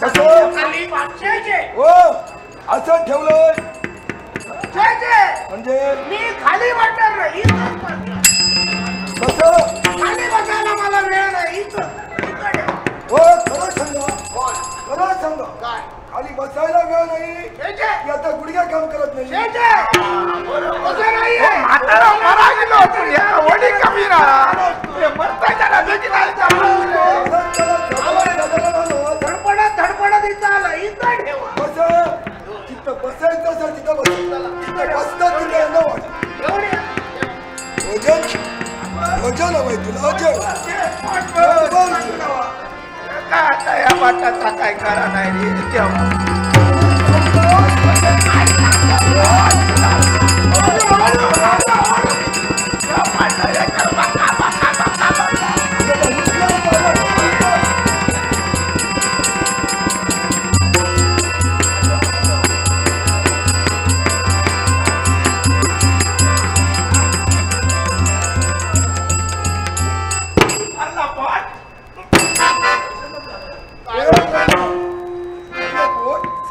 खाली हो असं ठेवलंय म्हणजे मी खाली वाटणार नाही कसं खाली बसायला मला वेळ नाही हो खरं सांगा खरं सांगा काय खाली बसायला वेळ नाही की आता गुडघ्या काम करत नाही असं नाहीये म्हातारा मरा गेलो वडी कमी राहा धडपडत धडपडत इथं आलं इथं ठेवा कसं तिथं बसायचं असं तिथं बसायचं बसतात तिथे यांना वाटत वजन हवंय तुला काय आता या वाटाचा काय करा नाही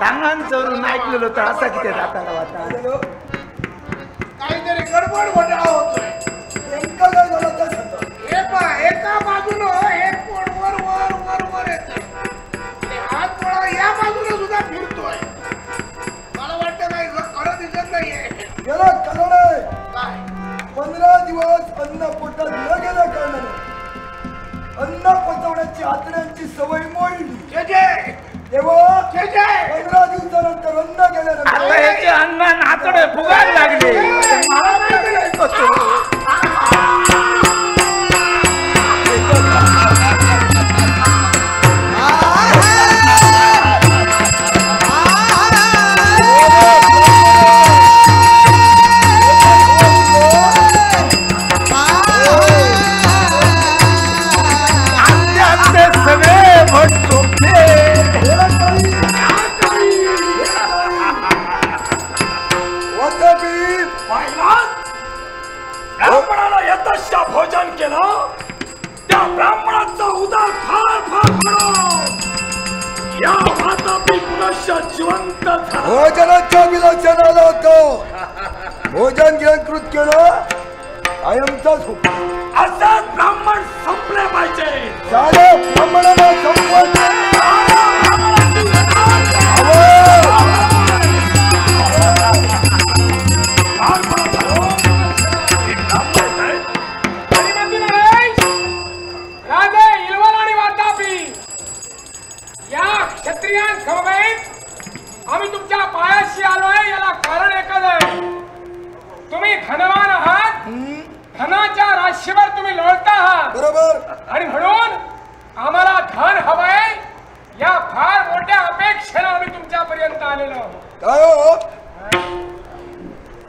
सांगान चोरून ऐकलेलो तर असा किती जाताना वाटा काहीतरी गडबड घोटाळा होतोय नेमका काय झालं त्या सांगा एका बाजूनं एक पोट वर वर वर वर येतोय हात थोडा या बाजूने सुद्धा फिरतोय मला वाटतं काही खरं दिसत नाहीये गेला कारण काय 15 दिवस अन्न पोटात न गेल्या कारणाने अन्न पचवण्याची आतड्यांची सवय मोडली तेव्हा 15 दिवसानंतर अन्न गेल्यानंतर अन्न नाचडे फुगायला लागले सगळे भटतो ब्राह्मणाला यथाशा भोजन केलं त्या ब्राह्मणाचा उदार फार फार पडो या वातापी पुनश्च जिवंत झाला भोजनाच्या विलोचनाला होतो भोजन गिळंकृत केलं कायमचा झोप असंच ब्राह्मण संपले पाहिजे सारे ब्राह्मणाला संपवायचे आम्ही तुमच्या पायाशी आलोय याला कारण एकच आहे तुम्ही धनवान आहात धनाच्या राशीवर तुम्ही लोळता आहात बरोबर आणि म्हणून आम्हाला धन हवंय या फार मोठ्या अपेक्षेने आम्ही तुमच्यापर्यंत आलेलो आहोत काय हो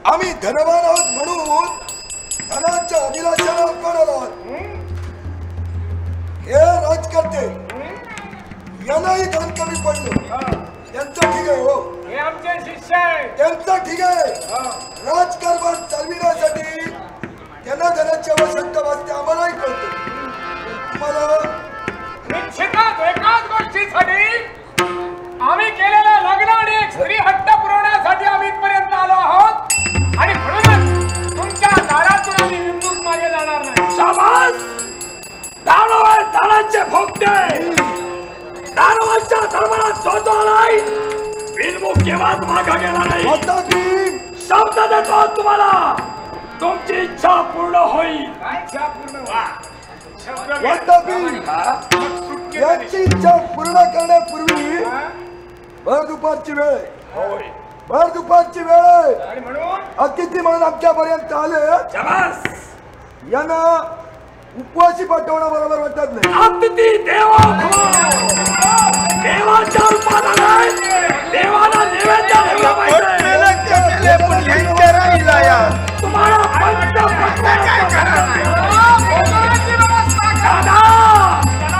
आम्ही धनवान आहोत म्हणून धनाच्या अभिलाषाला कोण आहोत हे राजकर्ते यांनाही धन कमी पडलं त्यांचं ठीक आहे हो हे आमचे शिष्य आहेत त्यांचं ठीक आहे राजकारभार चालविण्यासाठी त्यांना धनाची आवश्यकता वाटते आम्हालाही कळते तुम्हाला निश्चितच एकाच गोष्टीसाठी आम्ही केलेलं लग्न आणि एक स्त्री हट्ट पुरवण्यासाठी आम्ही इथपर्यंत आलो आहोत आणि म्हणूनच तुमच्या दारातून आम्ही निवडून मागे जाणार नाही शाबास दानव दानाचे भोगते दानवाच्या धर्माला जो आलाय बिनमुख केव्हाच मागा गेला नाही शब्द देतो तुम्हाला तुमची इच्छा पूर्ण होईल काय इच्छा पूर्ण याची इच्छा पूर्ण करण्यापूर्वी भर दुपारची वेळ आहे भर दुपारची वेळ आहे आणि म्हणून अतिथी म्हणून आमच्यापर्यंत आले यांना उपवासी पाठवणं बरोबर वाटत नाही अतिथी देवा देवाच्या रूपात आलाय देवाला नैवेद्य ठेवला पाहिजे तुम्हाला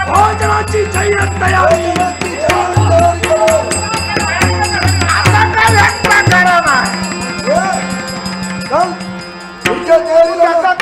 भोजनाची जय्यत तयारी तुमच्या तयारीला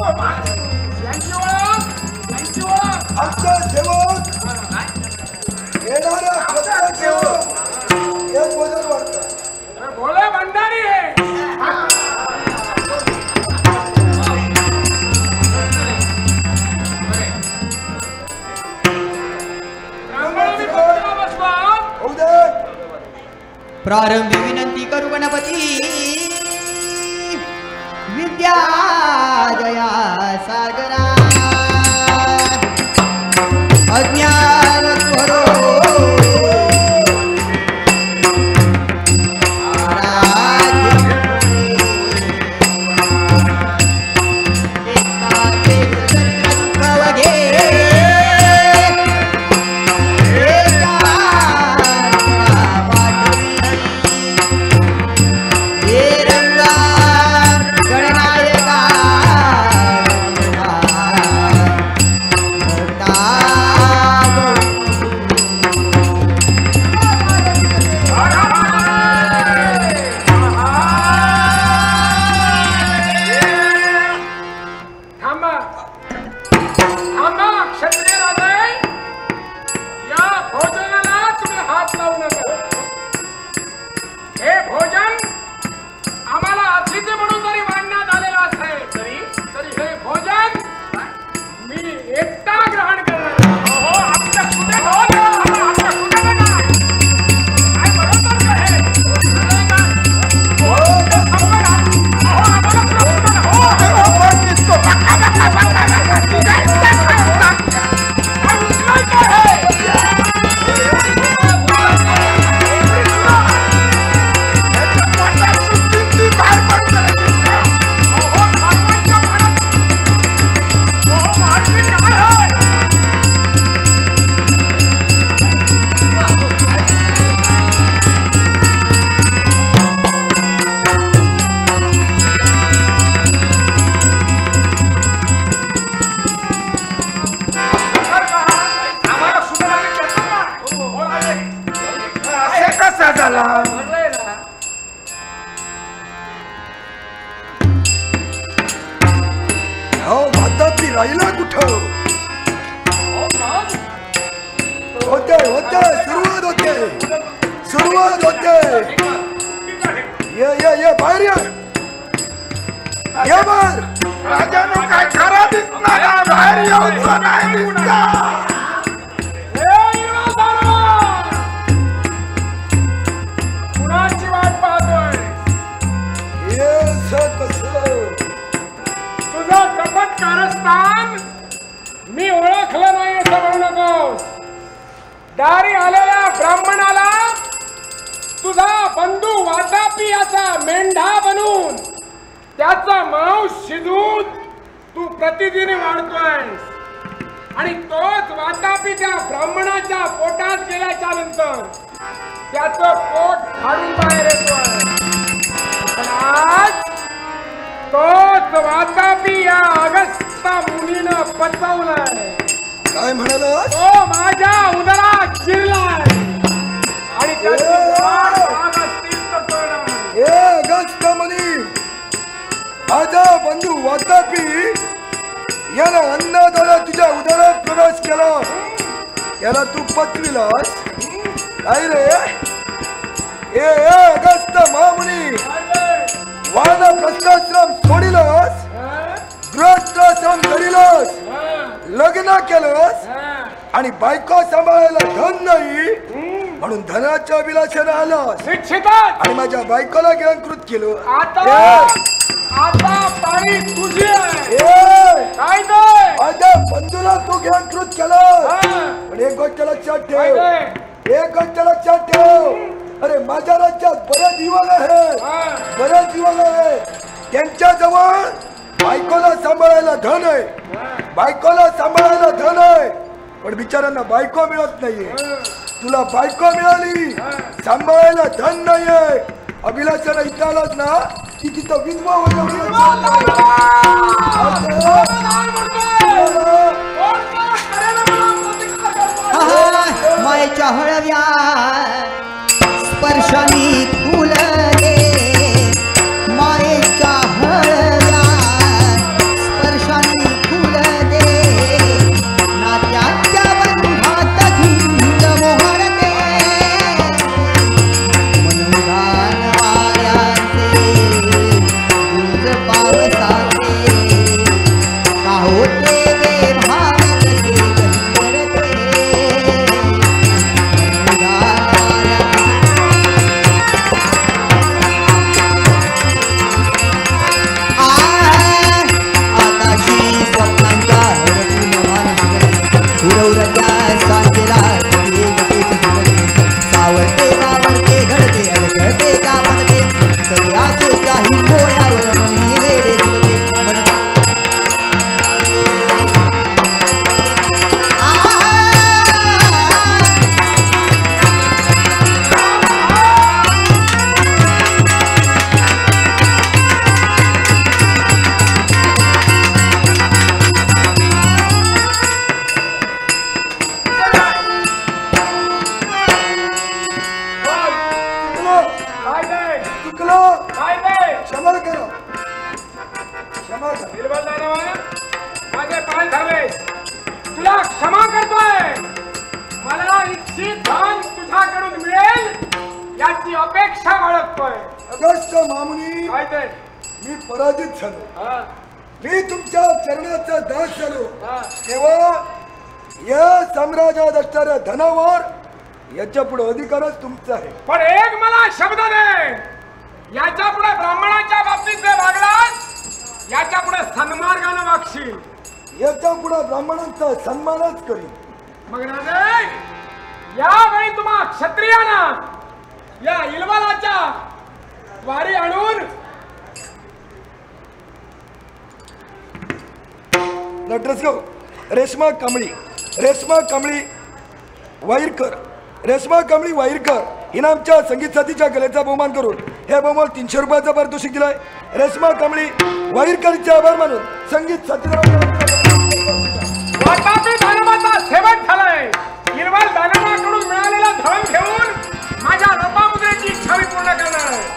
यांची ओळख यांची ओळख आमचा सेवक येणाऱ्या प्रत्येक एक वजन वाढतं. भोले भंडारी आहे. रांगोळी पत्रा बसवा. होऊ दे. प्रारंभी विनंती करू गणपती विद्या जया सागरा अज्ञान त्वरो राहिला कुठं होते सुरुवात होते ये बाहेर ये बाहेर. राजानो काय खरा दिसणार बाहेर येऊन नाही दिसणार. कुणाची वाट पाहतोय? तुझं कपट कारस्थान मी ओळखलं नाही असं म्हणू नकोस. दारी आलेल्या ब्राह्मणाला तुझा बंधू वातापी याचा मेंढा बनून त्याचा मांस शिजून तू प्रतिदिनी वाढतोयस आणि तोच वातापी त्या ब्राह्मणाच्या पोटात गेल्याच्या नंतर त्याचं पोट फाडून बाहेर येतोय. पण आज तोच वातापी या अगस्त्य मुनीनं पचवलाय. काय म्हणाला? तो माझ्या उदरात शिरलाय आणि त्याची वाढ भाग असतील तर परिणाम. ए अगस्त्य मुनी, माझा बंधू वातापी याला अन्नदाला तुझ्या उदरात प्रवेश केला, याला तू पचविलास काय रे? ए अगस्त्य महामुनी, वानप्रस्थाश्रम सोडिलस, गृहस्थाश्रम धरिलस, लग्न केलंस आणि बायको सांभाळायला धन नाही म्हणून धनाच्या अभिलाषेने आलास आणि माझ्या बायकोला गिळंकृत केलं. आता पाळी तुझी आहे. काय माझ्या बंधूला तू गिळंकृत केलं. पण एक गोष्ट लक्षात ठेव, अरे माझ्या राज्यात बरेच युवक आहेत, त्यांच्या जवळ बायकोला सांभाळायला धन आहे, पण बिचारांना बायको मिळत नाहीये. तुला बायको मिळाली, सांभाळायला धन नाहीये, अभिलाषाला इथं आलास ना की तिथं विधवा मायेच्या हळव्या स्पर्शानी फुलले, मायेच्या हळव्या स्पर्शानी याची अपेक्षा बाळगतोय. अगस्त मामुनी, काय ते? मी पराजित झालो. हा, मी तुमच्या चरणाचा दास झालो. हा. तेव्हा या साम्राज्यात असणाऱ्या धनावर याच्या पुढे अधिकारच तुमचा आहे. पण एक मला शब्द दे, याच्या पुढे ब्राह्मणाच्या बाबतीत जे वागलास याच्या पुढे सन्मार्गाने वागशील. याच्या पुढे ब्राह्मणांचा सन्मानच करीन. मग राजे, यावेळी तुम्हा क्षत्रियांना या इल्वालाच्या वारी आणून नटरसगाव रेश्मा कांबळी वाईरकर, रेश्मा कांबळी वाईरकर हिनं आमच्या संगीत साथीच्या कलेचा बहुमान करून हे बहुमान 300 रुपयाचा पारितोषिक दिलाय. रेश्मा कांबळी वाईरकरचे आभार मानून संगीत साथीदार वातापी दानवाचा सेवक झालाय. इल्वाल दानवाकडून मिळालेला धन घेऊन माझ्या लोपामुद्रेची इच्छा मी पूर्ण करणार आहे.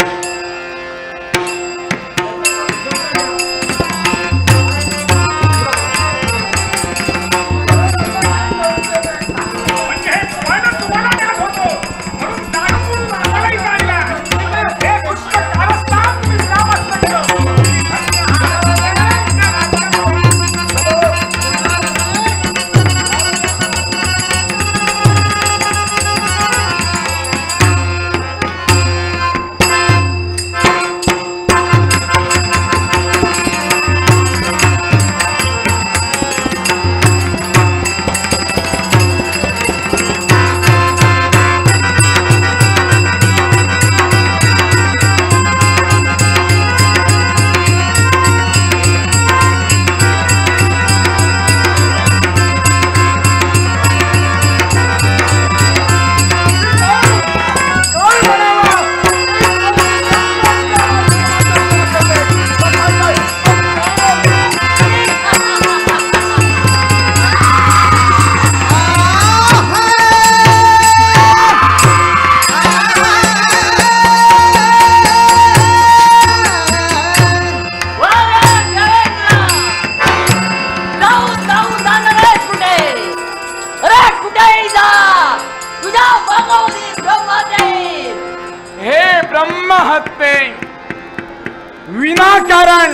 विनाकारण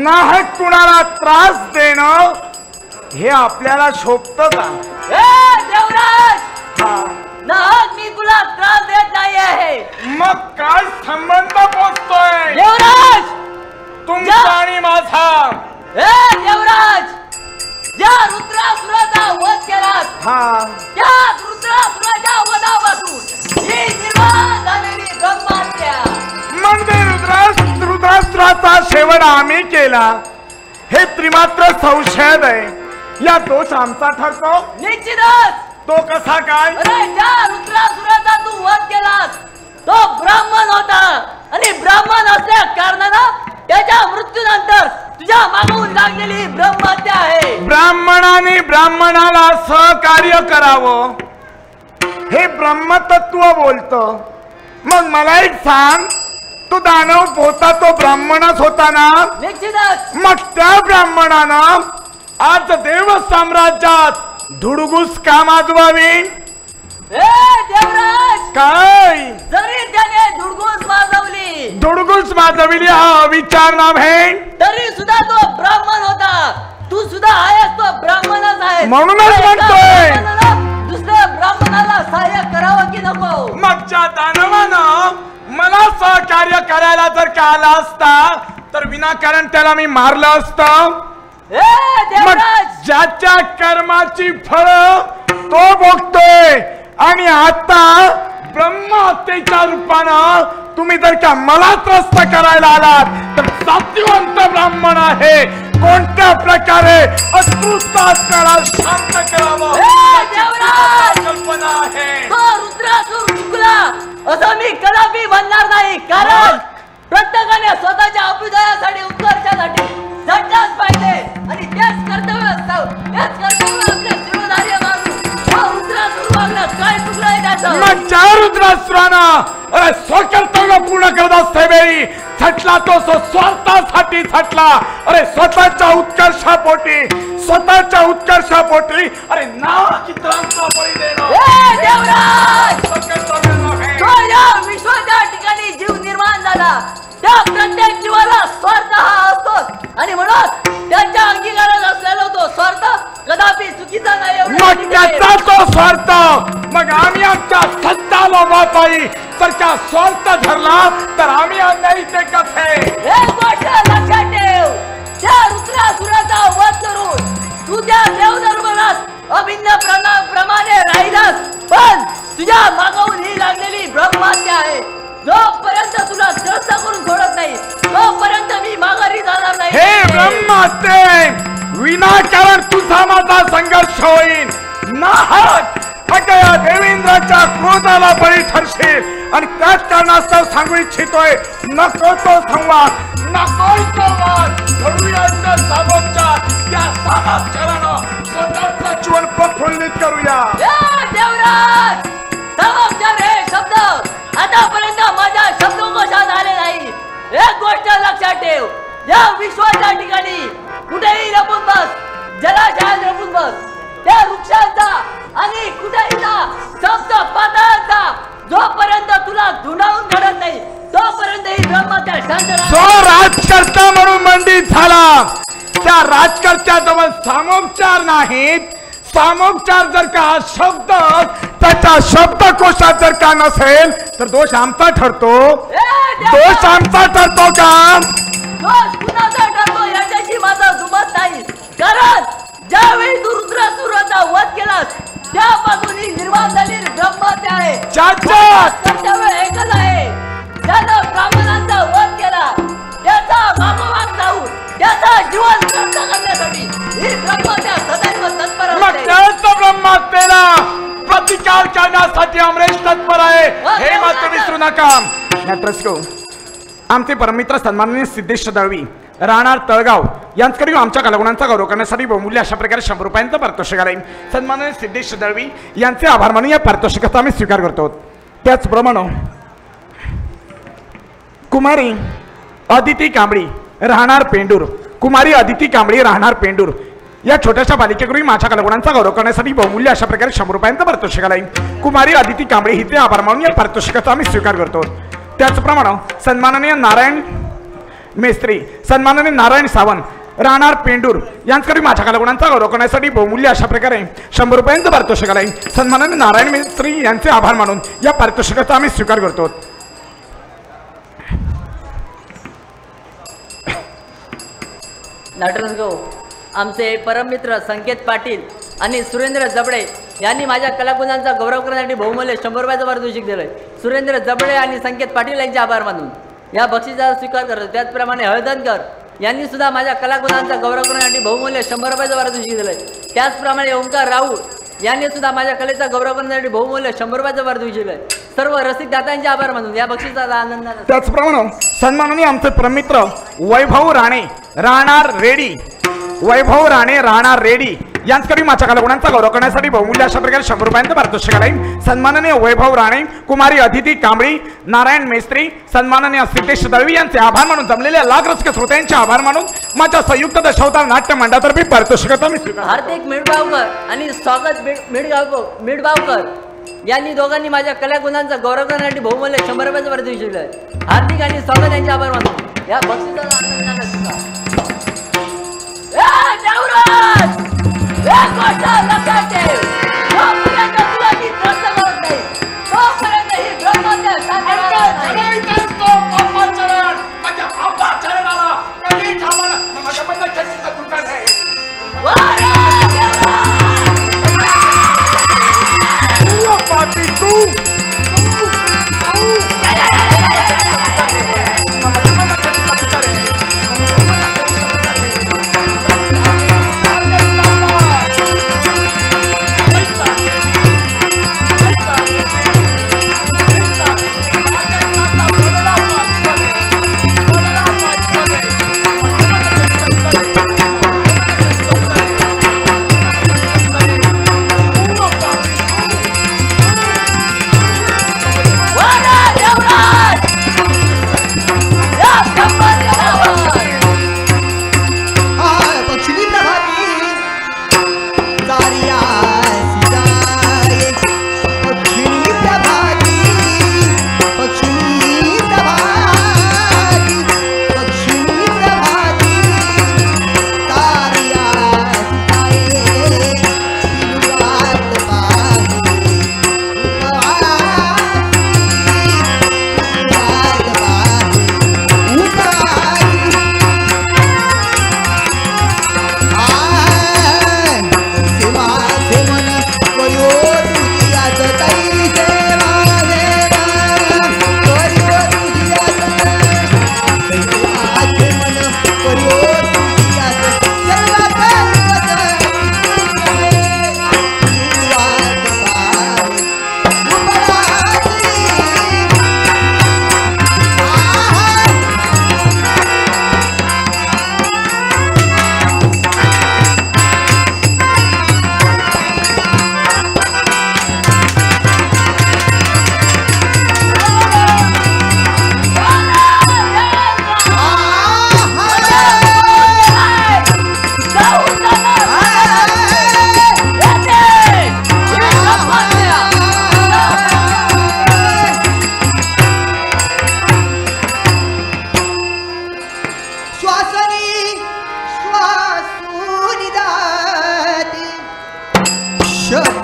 नाहक कुणाला त्रास देणं हे आपल्याला शोभतं का? देवराज, नाहक मी तुला त्रास देत नाही आहे. मग काय संबंध पोचतोय देवराज तुमचा आणि माझा? देवराज, ज्या रुद्रासुराचा वध केलास त्या रुद्रासुराच्या वधापासून ही निर्माण झालेली ब्रह्महत्या म्हणजे रुद्रास्त्राचा शेवट आम्ही केला हे त्रिमात्र संशय आहे. या दोष आमचा ठरतो? निश्चितच. तो कसा काय? अरे ज्या रुद्रासुराचा तू वध केलास तो ब्राह्मण होता आणि ब्राह्मण असल्या कारणानं त्याच्या मृत्यूनंतर तुझ्या मागून लागलेली ब्रह्महत्या आहे. ब्राह्मणाने ब्राह्मणाला सहकार्य करावं हे ब्रह्मतत्व बोलतो. मग मला एक सांग, तो दानव होता तो ब्राह्मणच होता ना? निश्चितच. मग त्या ब्राह्मणानं आज देव साम्राज्यात धुडगूस का माजवावी? देवराज, काय जरी त्याने धुडगूस माजविली हा विचार नव्हे, तरी सुद्धा तो ब्राह्मण होता. तू सुद्धा आहेस तो ब्राह्मणच आहे. म्हणूनच म्हणतोय दुसऱ्या ब्राह्मणाला सहाय्य करावं की नको? मागच्या दानवानं मला सहकार्य करायला जर का आला असता तर विनाकारण त्याला मी मारलं असतं. मग ज्याच्या कर्माची फळ तो भोगतोय आणि आता ब्रह्महत्येच्या रूपानं तुम्ही जर का मला त्रस्त करायला आलात तर सात्विवंत ब्राह्मण आहे कोणत्या प्रकारे उत्कृष्ट आत्म्याला शांत करावं कल्पना आहे. तो रुद्रासूर चुकला असं मी कदापि म्हणणार नाही, कारण प्रत्येकाने स्वतःच्या अभ्युदयासाठी उत्कर्षासाठी झटलाच पाहिजे आणि तेच कर्तव्य असतं. तेच कर्तव्य आपले शिरोधार्य मानून रुद्रासूर वागला. काय चुकलं आहे त्याचं? मग ज्या रुद्रासुरानं अरे स्वकर्तव्य पूर्ण करत असते वेळी झटला तो स्वार्थासाठी झटला. अरे स्वतःच्या उत्कर्षापोटी अरे नाव चित्रांचा बळी देणं देवराज, चुकीचा नाही एवढं मग माहिती त्याचा आहे. तो स्वार्थ, मग आम्ही आमच्या सत्ता लोभापायी तर त्या स्वार्थ धरला तर आम्ही अन्यायी ते कसे. एक गोष्ट लक्षात ठेव, त्या रुद्रासुराचा वध करून तू त्या देवधर्मात अभिन्न प्रमाणे राहिलास, पण तुझ्या मागाहून ही लागलेली ब्रह्महत्या आहे. जोपर्यंत तुला त्रस्त करून सोडत नाही तोपर्यंत मी माघारी जाणार नाही. हे ब्रह्महत्ये, विनाकारण तुझा माझा संघर्ष होईल. नाहक अगया देवेंद्राच्या क्रोधाला बळी ठरशील आणि त्याच कारणास्तव सांगू इच्छितोय, नको तो संवाद, नको तो वाद. घडूया सामोपचार, त्या सामोपचारानं स्वतःचं जीवन प्रफुल्लित करूया. देवराज, सामोपचार हे शब्द आतापर्यंत माझ्या शब्दकोशात आले नाही. एक गोष्ट लक्षात ठेव, या विश्वाच्या ठिकाणी कुठेही लपून बस, जलाशयात लपून बस, त्या वृक्षांचा आणि कुठेही सप्त पाताळांचा जोपर्यंत तुला धुंडावून घडत नाही तोपर्यंत ही ब्रह्महत्या शांत राहणार. जो राजकर्ता म्हणून मंडित झाला त्या राजकर्त्याजवळ सामोपचार नाहीत. सामोपचार जर का हा शब्द त्याच्या शब्दकोशात जर का नसेल तर दोष आमचा ठरतो. दोष आमचा ठरतो का? दोष कुणाचा ठरतो याच्याशी माझा जुमत नाही, कारण ज्यावेळी तू रुद्रासुराचा वध केलास त्यापासून ही निर्माण झालेली ब्रह्महत्या आहे. चाचा कर्तव्य एकच आहे, ज्यानं ब्राह्मणांचा वध केला त्याचा मागोमाग जाऊन त्याचा जीवन नष्ट करण्यासाठी ही ब्रह्महत्या सदैव तत्पर मग असते. त्याच ब्रह्महत्येला प्रतिकार करण्यासाठी अमरेश तत्पर आहे, हे मात्र विसरू नका. नटरस्को, आमचे परमित्र सन्माननीय सिद्धेश दळवी राहणार तळगाव यांच्याकडे आमच्या कलागुणांचा गौरव करण्यासाठी बहुमूल्य अशा प्रकारे 100 रुपयांचं पारितोषिक आहे. सन्माननीय सिद्धेश दळवी यांचे आभार मानून या पारितोषिकाचा आम्ही स्वीकार करतो. त्याचप्रमाणे कुमारी अदिती कांबळी राहणार पेंडूर, कुमारी अदिती कांबळी राहणार पेंडूर या छोट्याशा बालिकेकडून माझ्या कलागुणांचा गौरव करण्यासाठी बहुमूल्य अशा प्रकारे 100 रुपयांचं पारितोषिक आहे. कुमारी अदिती कांबळी हिचे आभार मानून या पारितोषिकाचा आम्ही स्वीकार करतो. त्याचप्रमाणे सन्माननीय नारायण मेस्त्री, सन्माननीय नारायण सावंत राहणार पेंडूर यांच्याकडे माझ्या कलागुणांचा गौरव करण्यासाठी बहुमूल्य अशा प्रकारे 100 रुपयांचं पारितोषिक आहे. सन्माननीय नारायण मेस्त्री यांचे आभार मानून या पारितोषिकाचा आम्ही स्वीकार करतो. नटरसगो, आमचे परममित्र संकेत पाटील आणि सुरेंद्र जबडे यांनी माझ्या कलागुणांचा गौरव करण्यासाठी बहुमूल्य 100 रुपयाचं पारितोषिक दिलंय. सुरेंद्र जबडे आणि संकेत पाटील यांचे आभार मानून या बक्षिसाचा स्वीकार करतो. त्याचप्रमाणे हळदनकर यांनी सुद्धा माझ्या कलागुणांचा गौरव करण्यासाठी बहुमूल्य 100 रुपयाचं पारितोषिक दिलंय. त्याचप्रमाणे ओंकार राऊळ यांनी सुद्धा माझ्या कलेचा गौरव करण्यासाठी बहुमूल्य 100 रुपयाचं पारितोषिक दिलंय. सर्व रसिकदात्यांचे आभार मानून या बक्षिसाचा आनंद. त्याचप्रमाणे सन्माननीय आमचे परमित्र वैभव राणे राहणार रेडी, वैभव राणे राहणार रेडी यांच्याकडे माझ्या कलागुणांचा गौरव करण्यासाठी बहुमूल्य अशा प्रकारे 100 रुपयांचं पारितोषिक आहे. सन्माननीय वैभव राणे, कुमारी अदिती कांबळी, नारायण मेस्त्री, सन्माननीय सिद्धेश दळवी यांचे आभार मानून जमलेल्या लाख रसिक श्रोत्यांचे आभार मानून माझ्या संयुक्त दशावतार नाट्य मंडळातर्फे पारितोषिकाचा मी स्वीकार. हार्दिक मिडगावकर आणि स्वागत मिडगावकर यांनी दोघांनी माझ्या कलागुणांचा गौरव करण्यासाठी बहुमूल्य 100 रुपयाचं पारितोषिक दिलंय. हार्दिक आणि स्वागत यांचे आभार मानून या बक्षिसाचा आनंद घेतला. एक गोष्ट लक्षात ठेव, जोपर्यंत तुला ती त्रस्त करत नाही तोपर्यंत ही ब्रह्महत्या शांत राहणार नाही.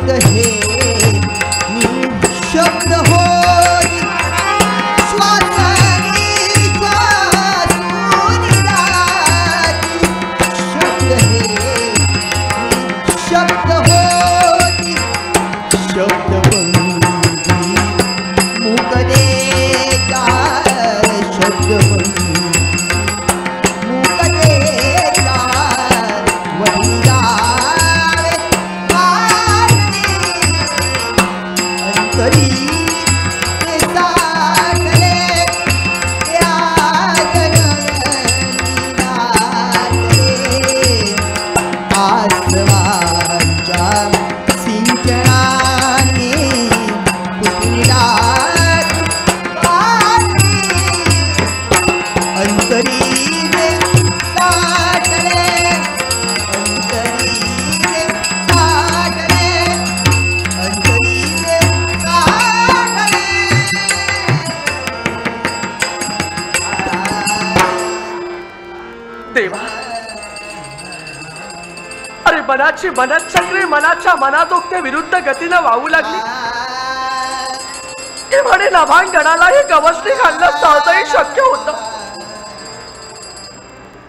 शब्द हे निशब्द होती श्वास निश्वासून जाती शब्द हे निशब्द होती शब्दबंदी मूक देता शब्दबंदी मूक देता वही जावे अंतरी ते साठले या जगनिनाटले आसवांच्या सिंचनाने कुटिलात पाणी अंतरी ते साठले अंतरी ते साठले अंतरी ते साठले देवा, अरे मनाची मनचक्रे मनाच्या मनातोक्ते विरुद्ध गतीनं वाहू लागली. हे म्हणे नभांगणाला हे गवसणी घालणं सहजही शक्य होतं.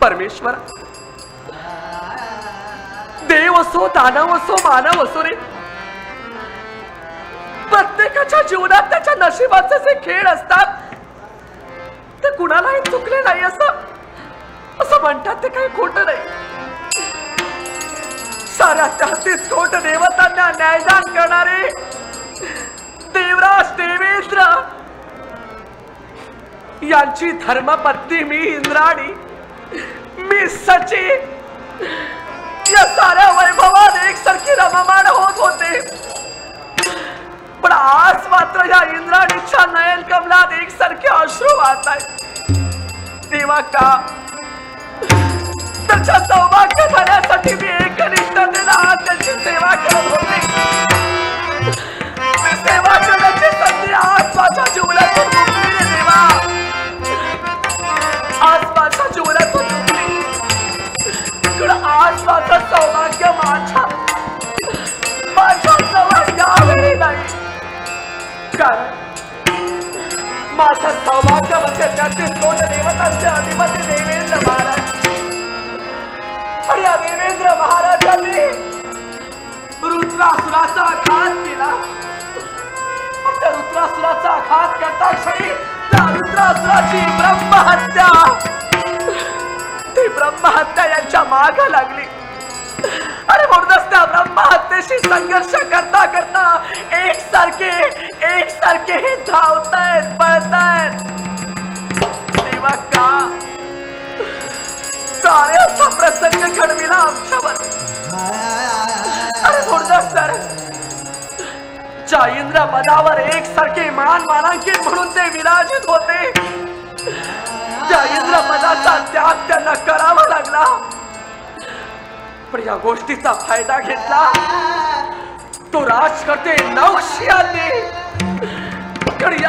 परमेश्वरा, देव असो दानव असो मानव असो रे, प्रत्येकाच्या जीवनात त्याच्या नशिबाचे जे खेळ असतात ते कुणालाही चुकले नाही असं म्हणतात ते काही खोटं नाही. साऱ्या 33 कोट देवतांना न्यायदान करणारे देवराज देवेंद्र यांची धर्मपत्नी मी इंद्राणी, मी सची या साऱ्या वैभवात एकसारखी रममाण होत होते. पण आज मात्र या इंद्राणीच्या नयन कमलात एकसारखे अश्रू वाहत आहेत. देवा का? त्याच्या सौभाग्य झाल्यासाठी मी एकनिष्ठतेने आज त्याची सेवा करत होते. मी सेवा करण्याची संधी आज माझ्या जीवनातून मुकली रे देवा. आज माझ्या जीवनातून मुकली. आज माझं सौभाग्य माझ्या जवळ यावेळी नाही. कारण माझं सौभाग्य म्हणजे 33 कोट देवतांचे अधिपती देवेंद्र महाराज. आणि या देवेंद्र महाराजांनी रुद्रासुराचा घात केला. त्या रुद्रासुराचा घात करता क्षणी त्या रुद्रासुराची ब्रह्महत्या, ती ब्रह्महत्या यांच्या माग लागली. आणि म्हणूनच त्या ब्रह्महत्येशी संघर्ष करता करता एकसारखे हे धावतायत पळतायत. देवा का? सारे असा प्रसंग घडविला आमच्यावर. अरे म्हणूनच तर ज्या इंद्र पदावर एकसारखे मानांकित म्हणून ते विराजित होते, त्या इंद्र पदाचा त्याग त्यांना करावा लागला. पण या गोष्टीचा फायदा घेतला तो राजकर्ते नौशियांनी. या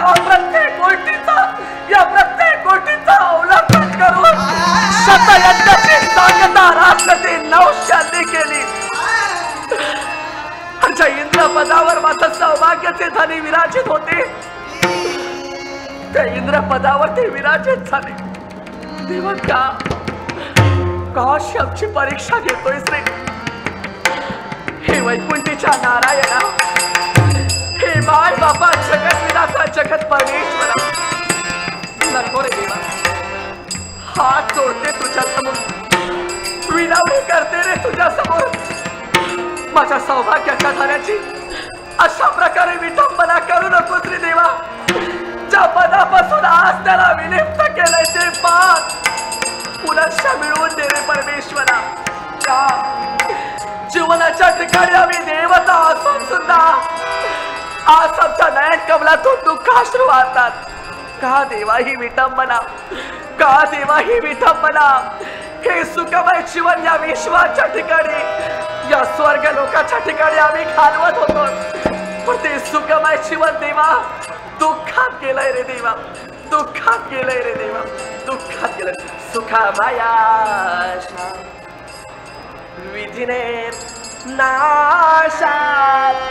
प्रत्येक गोष्टीचा अवलंबन करून शतयज्ञाची सांगता राजकर्ते नौशियांनी केली. ज्या इंद्र पदावर माझं सौभाग्य ते धनी विराजित होते, त्या इंद्र पदावर ते विराजित झाले. देवा का? काशी आमची परीक्षा घेतोय रे. हे वैकुंठीच्या नारायणा, हे माय बाबा जगत विधाता जगत परमेश्वरा, नको रे देवा. हात जोडते तुझ्या समोर, विनवणी करते रे तुझ्या समोर. माझ्या सौभाग्याच्या धाऱ्याची अशा प्रकारे विटंबना करू नकोस रे देवा. ज्या पदापासून आज त्याला विलिप्त केलंय ते पाप पुनश्च मिळवून दे रे परमेश्वरा. का? जीवनाच्या ठिकाणी आम्ही देवता असून सुद्धा आज आमच्या नयन कमलातून दुःखाश्रू वाहतात. का देवा ही विटंबना? का देवा ही विटंबना? हे सुखमय जीवन या विश्वाच्या ठिकाणी, या स्वर्ग लोकाच्या ठिकाणी आम्ही घालवत होतो. पण ते सुखमय जीवन देवा दुःखात गेलंय रे देवा, दुःखात गेलंय रे देवा, दुःखात गेलंय. सुखमया विधीने नाशात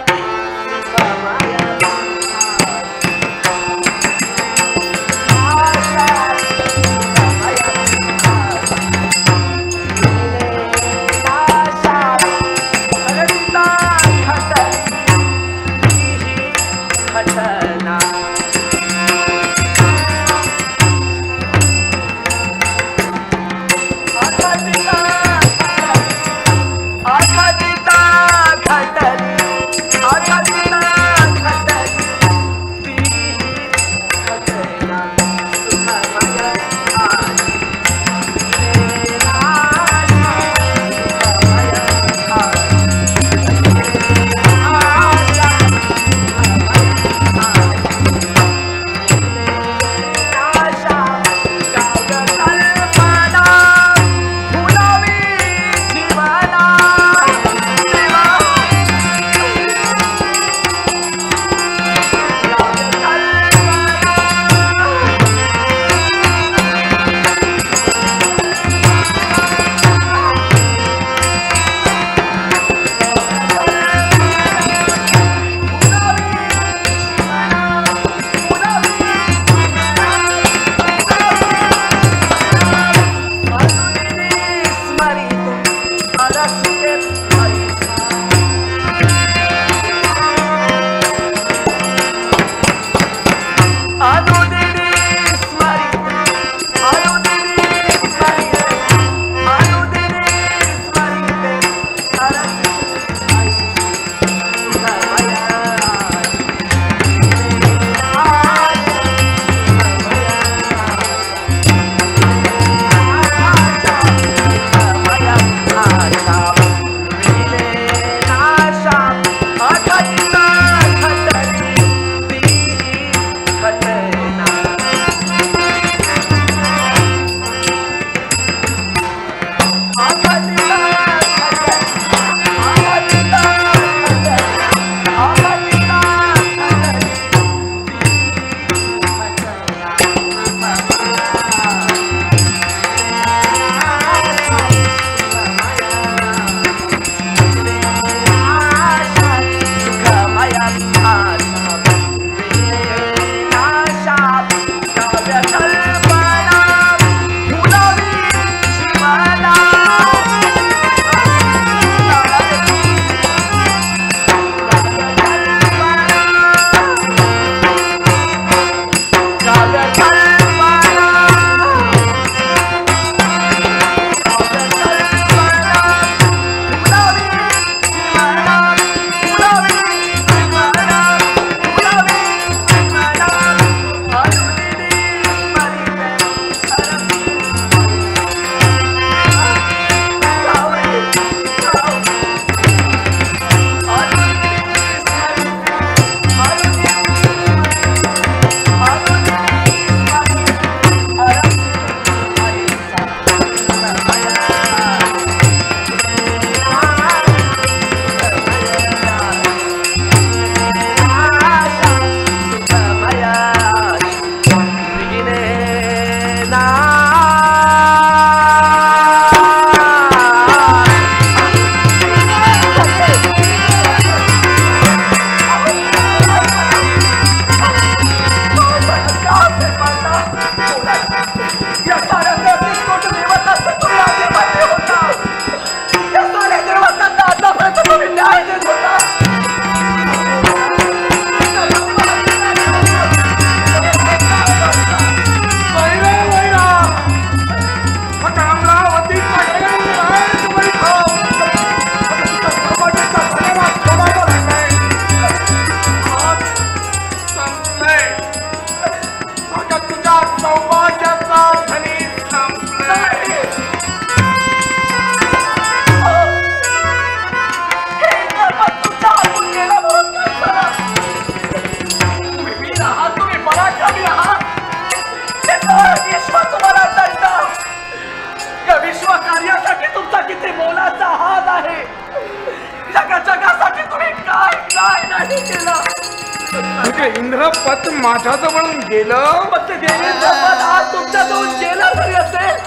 इंद्रपत माझ्याजवळून गेलं. मग ते देवेंद्रपत आज तुमच्याजवळ गेलं तरी असेल,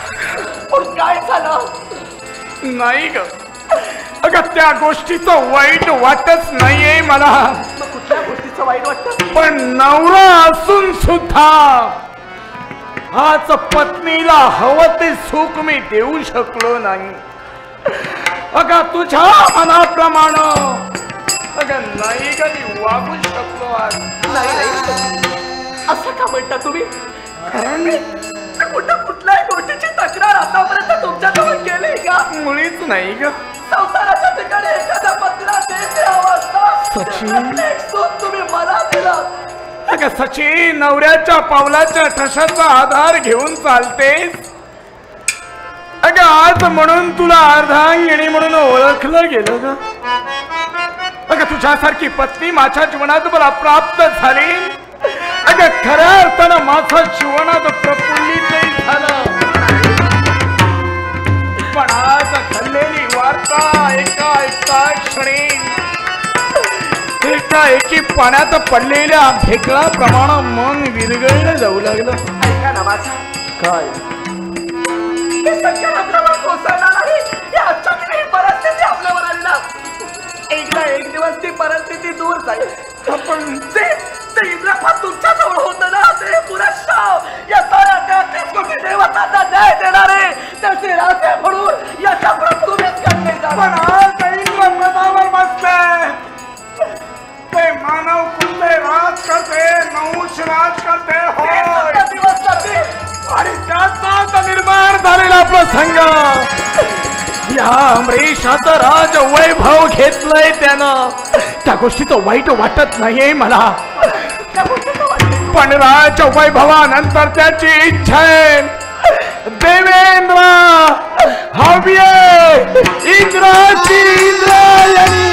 पण काय झालं नाही ग. अगं अगं त्या गोष्टीचं वाईट वाटच नाहीये मला, मग कुठल्या गोष्टीचं वाईट वाटतं? पण नवरा असून सुद्धा आज पत्नीला हवं ते सुख मी देऊ शकलो नाही. अगं तुझ्या मनाप्रमाणे अगं नाही का मी वागू शकलो आज. नाही असं का म्हणता तुम्ही? कुठल्याही गोष्टीची तक्रार आतापर्यंत तुमच्याजवळ केली का? मुळीच नाही ग. संसाराच्या ठिकाणी एखाद्या पत्रात देते सचिन. तुम्ही मला दिला. अगं सचिन, नवऱ्याच्या पावलाच्या ठशाचा आधार घेऊन चालतेस. अगं आज म्हणून तुला अर्धांगिणी म्हणून ओळखलं गेलं ग. अगं तुझ्यासारखी पत्नी माझ्या जीवनात मला प्राप्त झाली. अगं खऱ्या अर्थानं माझं जीवनात प्रफुल्लित झालं. पण आज घडलेली वार्ता एका क्षणी एकाएकी पाण्यात पडलेल्या ढेकळाप्रमाणे मन विरघळलं जाऊ लागलं. ऐका ना माझा, काय हे सगळं आपल्यावर कोसळणार आहे. या आजच्या परिस्थिती आपल्यावर आली ना, एकदा एक दिवस ती परिस्थिती दूर जाईल. आपण ते इंद्रपात तुमच्या जवळ होतं ना, ते पुरस्कार या साऱ्या 33 कोटी देवतांना न्याय देणारे त्याचे राजे म्हणून या चक्रात तुम्हीच करणे जाणार. पण आज इंद्रप्रतावर बसले ते मानव कुठले राज करते, नहुष राज करते होय. दिवस जातील आणि त्याचा निर्माण झालेला प्रसंग या अमरीशाचं राज वैभव घेतलंय त्यानं. त्या गोष्टीचं वाईट वाटत नाहीये मला, पण राज वैभवानंतर त्याची इच्छा आहे देवेंद्र हव्य इंद्राची इंद्रायणी.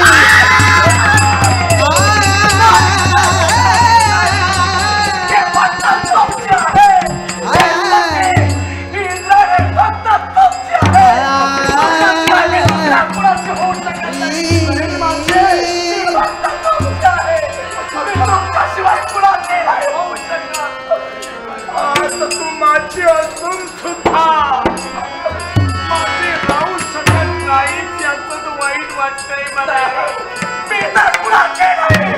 तू माझी असून सुद्धा माझी राहू शकत नाही, त्याचं वाईट वाटतंय मला. मी तर कुणाचे नाही.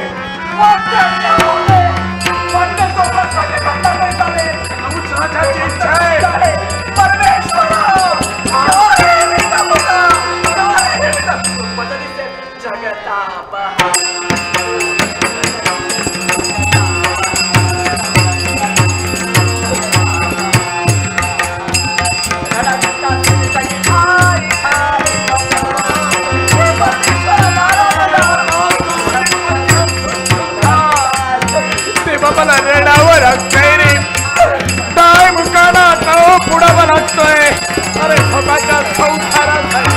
अरे स्वतःच्या संसारासाठी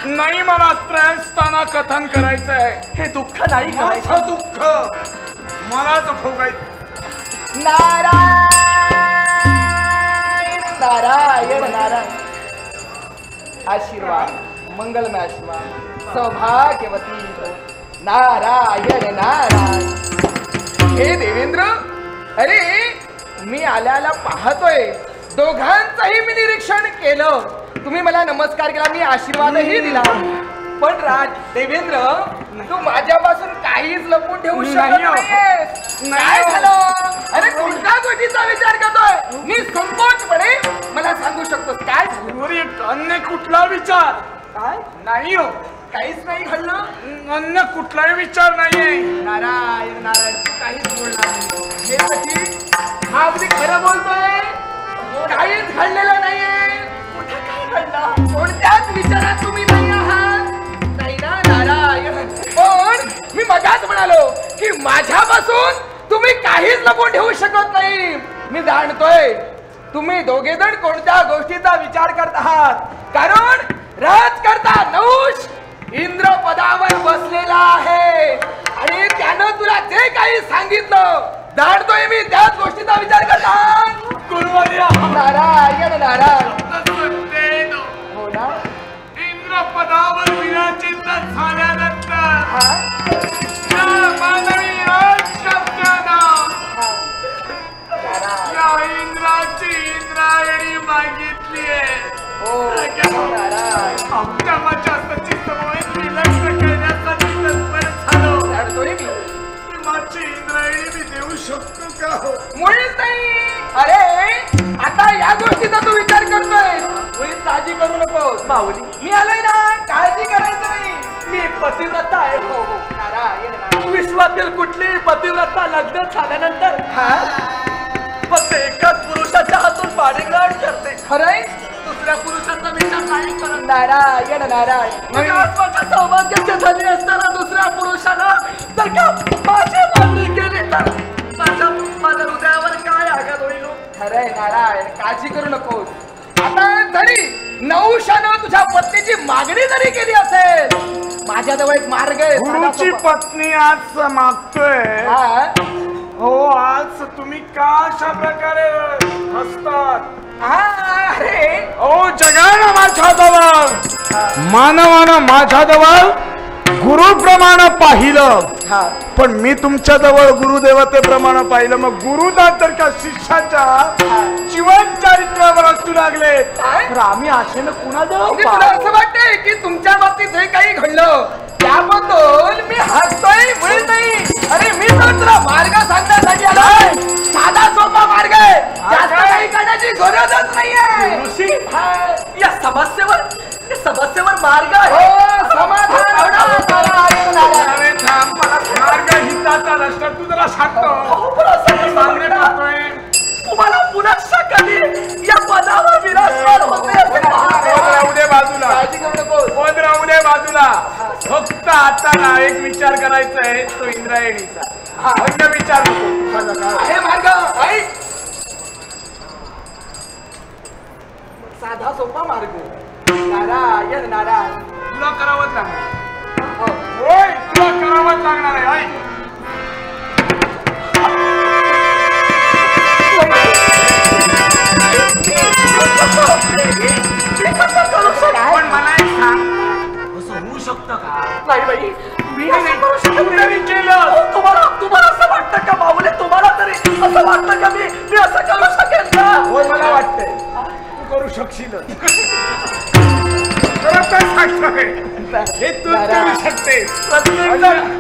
नाही मला त्रयस्थाना कथन करायचंय. हे दुःख नाही करायचं. दुःख मलाच भोगायचं. नारायण नारायण नारायण. आशीर्वाद, मंगलमय आशीर्वाद, सौभाग्यवती नारायण नारायण. हे देवेंद्र, अरे मी आल्याला पाहतोय दोघांचंही मी निरीक्षण केलं. तुम्ही मला नमस्कार केला, मी आशीर्वादही दिला. पण राज देवेंद्र, तू माझ्यापासून काहीच लपून ठेवू शकत नाहीयेस. काय झालं? अरे कोणत्या गोष्टीचा विचार करतोय? मी संकोचपणे मला सांगू शकतोस काय झालं? अन्य कुठला विचार? काय नाही हो, काहीच नाही घडलं. अन्य कुठलाही विचार नाहीये. नारायण नारायण, तू काहीच बोलणार नाही. हे सचिन हा अगदी खरं बोलतोय. काहीच घडलेलं नाहीये. कुठं काय घडलं? कोणत्याच विचारात तुम्ही नाही आहात. नाही ना नारायण. पण मी मगाच म्हणालो की माझ्यापासून तुम्ही काहीच लपवून ठेवू शकत नाही. मी जाणतोय तुम्ही दोघे जण कोणत्या गोष्टीचा विचार करत आहात. कारण राजकर्ता नहुष इंद्र पदावर बसलेला आहे आणि त्यानं तुला जे काही सांगितलं जाणतोय मी त्याच गोष्टीचा विचार करतात. नारायण नारायण. हो ना. इंद्र पदावर विराजित झाल्यानंतर या मानवी राजकर्त्याला या इंद्राची इंद्रायणी मागितलीये. आमच्या माझ्याची समवेत मी लग्न करण्यासाठी तत्पर झालो. जाणतोय मी माझी इंद्रायणी मी देऊ शकतो का? मुळीच नाही. अरे आता या गोष्टीचा तू विचार करतोय. मुळीच काळजी करू नको माऊली. मी आलोय ना, काळजी करायचं नाही. मी पतिव्रता आहे. हो हो नारायण नारायण. विश्वातील कुठली पतिव्रता लग्न झाल्यानंतर हा फक्त एकाच पुरुषाच्या हातून पाणीग्रहण करते. खरंय. दुसऱ्या पुरुषाचा विचार नाही करत. नारायण नारायण. माझ्या सौभाग्याचे झाले असताना दुसऱ्या पुरुषानं जर का माझी मागणी केली तर माझ्या हृदयावर काय आघात होईल? खरंय नारायण, काळजी करू नकोस. आता जरी नहुषानं तुझ्या पत्नीची मागणी जरी केली असेल, माझ्याजवळ एक मार्ग आहे. गुरुची पत्नी आज मागतोय. हा हो, आज तुम्ही का अशा प्रकारे हसतात? अरे ओ जगानं माझ्याजवळ मानवानं माझ्याजवळ गुरुप्रमाणे पाहिलं. पण मी तुमच्या जवळ गुरुदेवतेप्रमाणे पाहिलं. मग गुरुदा तर का शिष्याच्या जीवन चरित्रावर असू लागले तर आम्ही आशेनं कुणाजवळ म्हणजे तुला असं वाटतंय की तुमच्या बाबतीत जे काही घडलं त्याबद्दल मी हसतोय मुळीच नाही. अरे मी तर तुला मार्ग सांगण्यासाठी आलोय. साधा सोपा मार्ग आहे. जास्त काही करण्याची गरजच नाहीये. ऋषी, या समस्येवर मार्ग आहे. हो समाधान होणार. अरे थांब, मार्ग हिताचा रस्ता तू जरा सांगतो. तुम्हाला पुन्हा कधी या पदावर विराजमान होते असे राहू दे बाजूला. काळजी करू नको. पद राहू दे बाजूला. फक्त आता ना एक विचार करायचा आहे, तो इंद्रायणीचा. अन्य विचार नको. हे मार्ग ऐक. साधा सोपा मार्ग. नारायण नारायण. तुला करावंच लागणार. होय, तुला करावंच लागणार आहे. ऐक. पण मला एक सांग, असं होऊ शकतं का? नाही बाई, मी असं करू शकत तू नाही. तरी केलं. तुम्हाला असं वाटतं का बाबुले? तुम्हाला तरी असं वाटतं का मी असं करू शकेल का? होय, मला वाटतंय तू करू शकशील. हे तू करू शकते.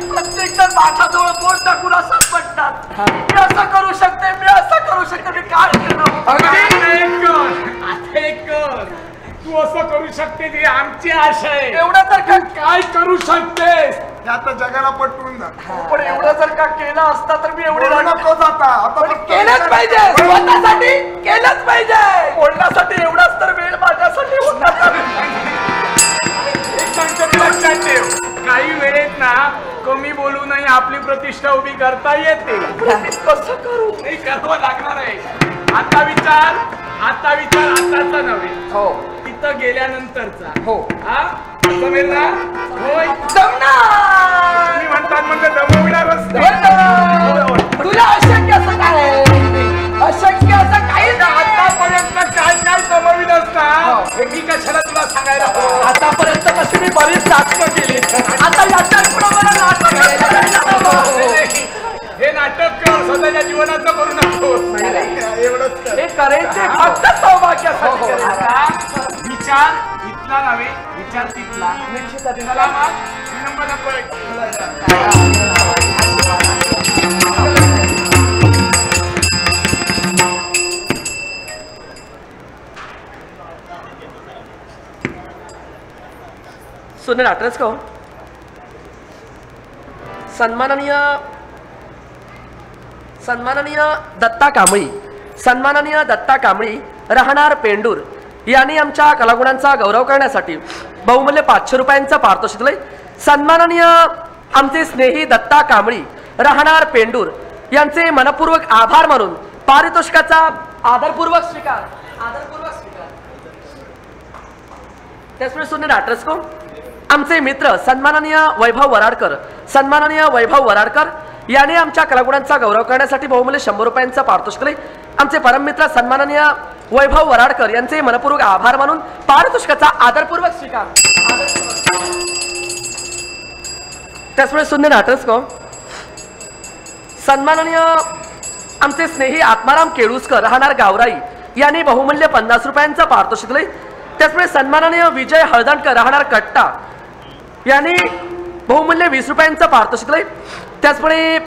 प्रत्येक जण माझ्याजवळ बोट टाकून असंच म्हणतात. मी असं करू शकते, मी असं करू शकते. मी काय केलं? तू असं करू शकते ही आमची आशा आहे. एवढं जर का काय करू शकतेस ते आता जगाला पटवून जा. पण एवढं जर का केलं असता तर मी एवढे नकोच आता. आता केलंच पाहिजे. स्वतःसाठी केलंच पाहिजे. बोलण्यासाठी एवढाच तर वेळ माझ्यासाठी होता. एक सांगतो लक्षात ठेव, काही वेळेत ना कमी बोलू नये, आपली प्रतिष्ठा उभी करता येते. कसं करू? नाही करावं लागणार आहे. आता विचार आताचा नव्हे. हो तिथं गेल्यानंतरचा. हो हा जमेल ना? होय. जमणार. मी म्हणतात म्हणजे जमविणारच नाही. तुला अशक्य असं काय? अशक्य असं काही आतापर्यंत काय काय जमविलं असतं हे मी कशाला तुला सांगायला हवं? आतापर्यंत कशी मी बरीच नाटकं केली. आता याच्या पुढे मला नाटक हे नाटक स्वतःच्या जीवनाचं करू नको. एवढंच हे करायचे फक्त सौभाग्यासाठी केलेलं आहे. आता विचार इथला नव्हे, विचार तिथला. निश्चितच. चला मग, विलंब नकोय. सुनील आटरेस्को, सन्माननीय दत्ता कांबळी, सन्माननीय दत्ता कांबळी राहणार पेंडूर यांनी आमच्या कलागुणांचा गौरव करण्यासाठी बहुमूल्य 500 रुपयांचं पारितोषिक दिले. सन्माननीय आमचे स्नेही दत्ता कांबळी राहणार पेंडूर यांचे मनपूर्वक आभार मानून पारितोषिकाचा आदरपूर्वक स्वीकार. त्याचवेळी सुनील आटरेस्को, आमचे मित्र सन्माननीय वैभव वराडकर यांनी आमच्या कलागुणांचा गौरव करण्यासाठी बहुमूल्य 100 रुपयांचा पारितोषिक दिले. आमचे परममित्र सन्माननीय वैभव वराडकर यांचे मनपूर्वक आभार मानून पारितोषिकाचा आदरपूर्वक स्वीकार. त्याचवेळी सुनील आटरेस्को, सन्माननीय आमचे स्नेही आत्माराम केळुसकर राहणार गावराई यांनी बहुमूल्य 50 रुपयांचा पारितोषिक दिले. त्याचवेळी सन्माननीय विजय हळदणकर राहणार कट्टा यांनी बहुमूल्य 20 रुपयांचं पारितोषिक दिले. त्याचप्रमाणे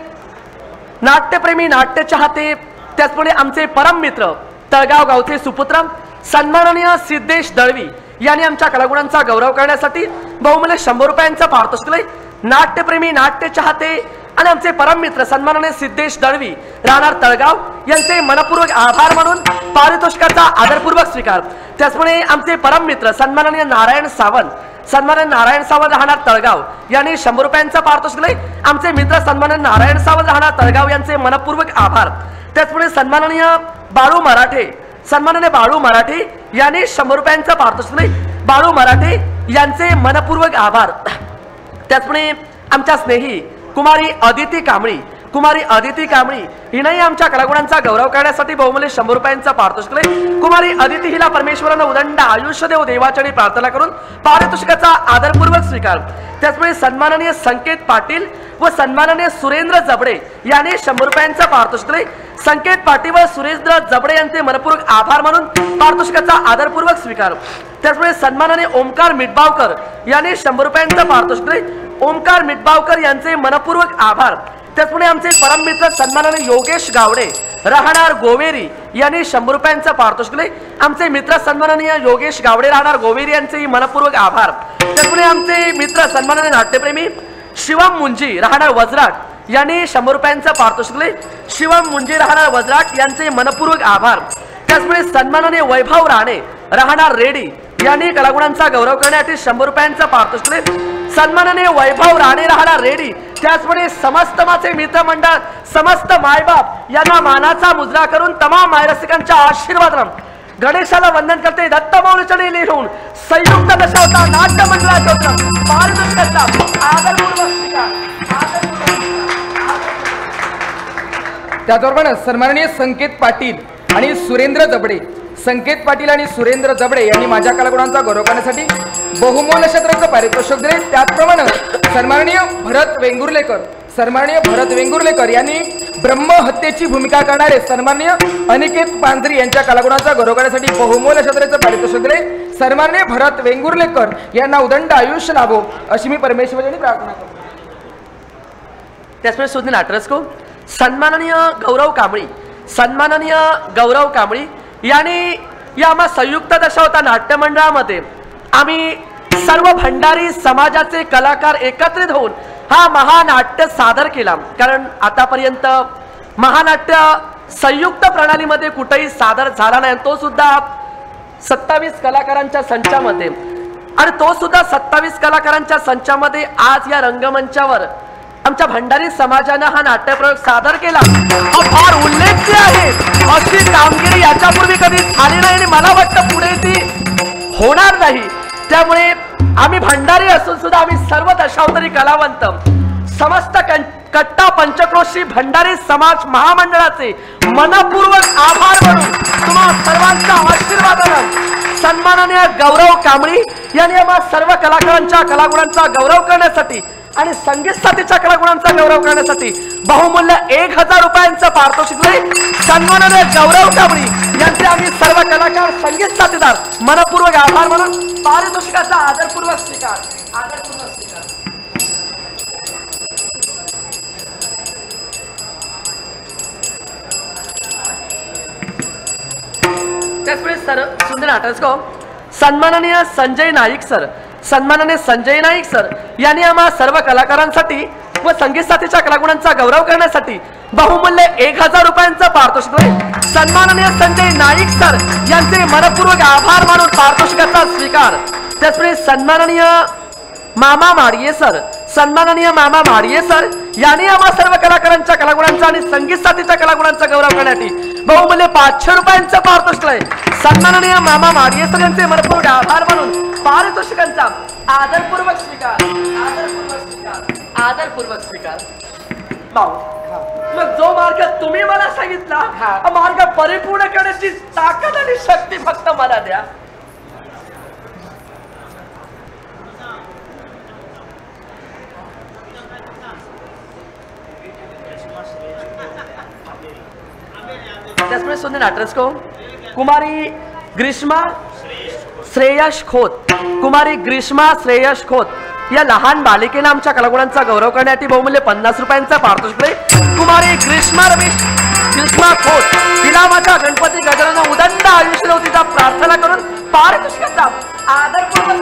नाट्यप्रेमी, नाट्य चाहते, त्याचप्रमाणे आमचे परम मित्र तळगाव गावचे सुपुत्र सन्माननीय सिद्धेश दळवी यांनी आमच्या कलागुणांचा गौरव करण्यासाठी बहुमूल्य 100 रुपयांचं पारितोषिक दिले. नाट्यप्रेमी, नाट्य चाहते आणि आमचे परम मित्र सन्माननीय सिद्धेश दळवी राहणार तळगाव यांचे मनपूर्वक आभार मानून पारितोषिकाचा आदरपूर्वक स्वीकार. त्याचप्रमाणे आमचे परम मित्र सन्माननीय नारायण सावंत राहणार तळगाव यांनी 100 रुपयांचा पारितोषिक दिले. आमचे मित्र सन्माननीय नारायण सावंत राहणार तळगाव यांचे मनपूर्वक आभार. त्याचप्रमाणे सन्माननीय बाळू मराठे यांनी 100 रुपयांचा पारितोषिक दिले. बाळू मराठे यांचे मनपूर्वक आभार. त्याचप्रमाणे आमच्या स्नेही कुमारी अदिती कांबळी हिनेही आमच्या कलागुणांचा गौरव करण्यासाठी बहुमूल्य 100 रुपयांचा पारितोषिक दिले. कुमारी अदिती हिला परमेश्वरानं उदंड आयुष्य देव देवाचरणी प्रार्थना करून पारितोषिकाचा आदरपूर्वक स्वीकार. त्याचवेळी सन्माननीय संकेत पाटील व सन्माननीय सुरेंद्र जबडे यांनी 100 रुपयांचा पारितोषिक दिले. संकेत पाटील व सुरेंद्र जबडे यांचे मनपूर्वक आभार मानून पारितोषिकाचा आदरपूर्वक स्वीकार. त्याचवेळी सन्माननीय ओमकार मिटबावकर यांनी 100 रुपयांचा पारितोषिक दिले. ओमकार मिटबावकर यांचे मनपूर्वक आभार. त्याचप्रमाणे आमचे परम मित्र सन्माननीय योगेश गावडे राहणार गोवेरी यांनी 100 रुपयांचा पारितोषिक दिले. आमचे मित्र सन्माननीय योगेश गावडे राहणार गोवेरी यांचे मनपूर्वक आभार. त्याचप्रमाणे आमचे मित्र सन्माननीय नाट्यप्रेमी शिवम मुंजी राहणार वजराट यांनी 100 रुपयांचा पारितोषिक दिले. शिवम मुंजी राहणार वजराट यांचे मनपूर्वक आभार. त्याचप्रमाणे सन्माननीय वैभव राणे राहणार रेडी यांनी कलागुणांचा गौरव करण्यासाठी 100 रुपयांचा पारितोषिक दिले. सन्माननीय वैभव राणे राहणार रेडी, त्याचप्रमाणे समस्त माझे मित्रमंडळ, समस्त मायबाप यांना मानाचा मुजरा करून तमाम मायरसिकांच्या आशीर्वादानं गणेशाला वंदन करते. दत्तमाऊलीचरणी लिहून संयुक्त दशावतार नाट्य मंडळाच्या पारितोषिकाचा आदरपूर्वक स्वीकार. त्याचबरोबर सन्माननीय संकेत पाटील आणि सुरेंद्र जबडे यांनी माझ्या कलागुणांचा गौरव करण्यासाठी बहुमूल्य क्षेत्राचं पारितोषिक दिले. त्याचप्रमाणे सन्माननीय भरत वेंगुर्लेकर यांनी ब्रह्महत्येची भूमिका करणारे सन्माननीय अनिकेत पांजरी यांच्या कलागुणांचा गौरव करण्यासाठी बहुमूल्य क्षेत्राचं पारितोषिक दिले. सन्माननीय भरत वेंगुर्लेकर यांना उदंड आयुष्य लाभो अशी मी परमेश्वराची प्रार्थना करतो. त्याचवेळी सुनील आटरेस्को, सन्माननीय गौरव कांबळी यांनी या आम्हा संयुक्त दशावतार नाट्य मंडळामध्ये आम्ही सर्व भंडारी समाजाचे कलाकार एकत्रित होऊन हा महानाट्य सादर केला. कारण आतापर्यंत महानाट्य संयुक्त प्रणालीमध्ये कुठेही सादर झाला नाही. तो सुद्धा 27 कलाकारांच्या संचामध्ये, आणि तो सुद्धा 27 कलाकारांच्या संचामध्ये आज या रंगमंचावर आमच्या भंडारी समाजानं हा नाट्यप्रयोग सादर केला. हा फार उल्लेखनीय आहे. अशी कामगिरी याच्यापूर्वी कधी झाली नाही आणि मला वाटतं पुढे ती होणार नाही. त्यामुळे आम्ही भंडारी असून सुद्धा आम्ही सर्व दशावतारी कलावंत समस्त कट्टा पंचक्रोशी भंडारी समाज महामंडळाचे मनपूर्वक आभार मानून तुम्हा सर्वांच्या आशीर्वादानं सन्माननीय गौरव कांबळी यांनी आम्हा सर्व कलाकारांच्या कलागुणांचा गौरव करण्यासाठी आणि संगीत साथीच्या कलागुणांचा गौरव करण्यासाठी बहुमूल्य 1000 रुपयांचं पारितोषिक सन्माननीय गौरव कांबळी यांचे आम्ही सर्व कलाकार संगीत साथीदार मनपूर्वक आभार म्हणून पारितोषिकाचा आदरपूर्वक स्वीकार. त्याचवेळी सर सुंदर आटसको सन्माननीय संजय नाईक सर यांनी आम्हा सर्व कलाकारांसाठी व संगीत साथीच्या कलागुणांचा गौरव करण्यासाठी बहुमूल्य 1000 रुपयांचं पारितोषिक सन्माननीय संजय नाईक सर यांचे मनपूर्वक आभार मानून पारितोषिकाचा स्वीकार. त्याचवेळी सन्माननीय मामा माडिये सर यांनी आम्हा सर्व कलाकारांच्या कलागुणांचा आणि संगीत साथीच्या कलागुणांचा गौरव करण्यासाठी बहुमूल्य 500 रुपयांचं पारितोषिक सन्माननीय मामा माडिये सर यांचे मनपूर्वक आभार मानून पारितोषिकांचा आदरपूर्वक स्वीकार. मग जो मार्ग तुम्ही मला सांगितला हा मार्ग परिपूर्ण करण्याची ताकद आणि शक्ती फक्त मला द्या. त्याचमुळे सुंदर नाटरस्को कुमारी ग्रीष्मा श्रेयश खोत या लहान बालिकेने आमच्या कलागुणांचा गौरव करण्यासाठी बहुमूल्य 50 रुपयांचा पारितोषिक कुमारी ग्रीष्मा खोत तिला माझ्या गणपती गजानन उदंड आयुष्य नव्हतीचा प्रार्थना करून पारितोषिकाचा आदरपूर्वक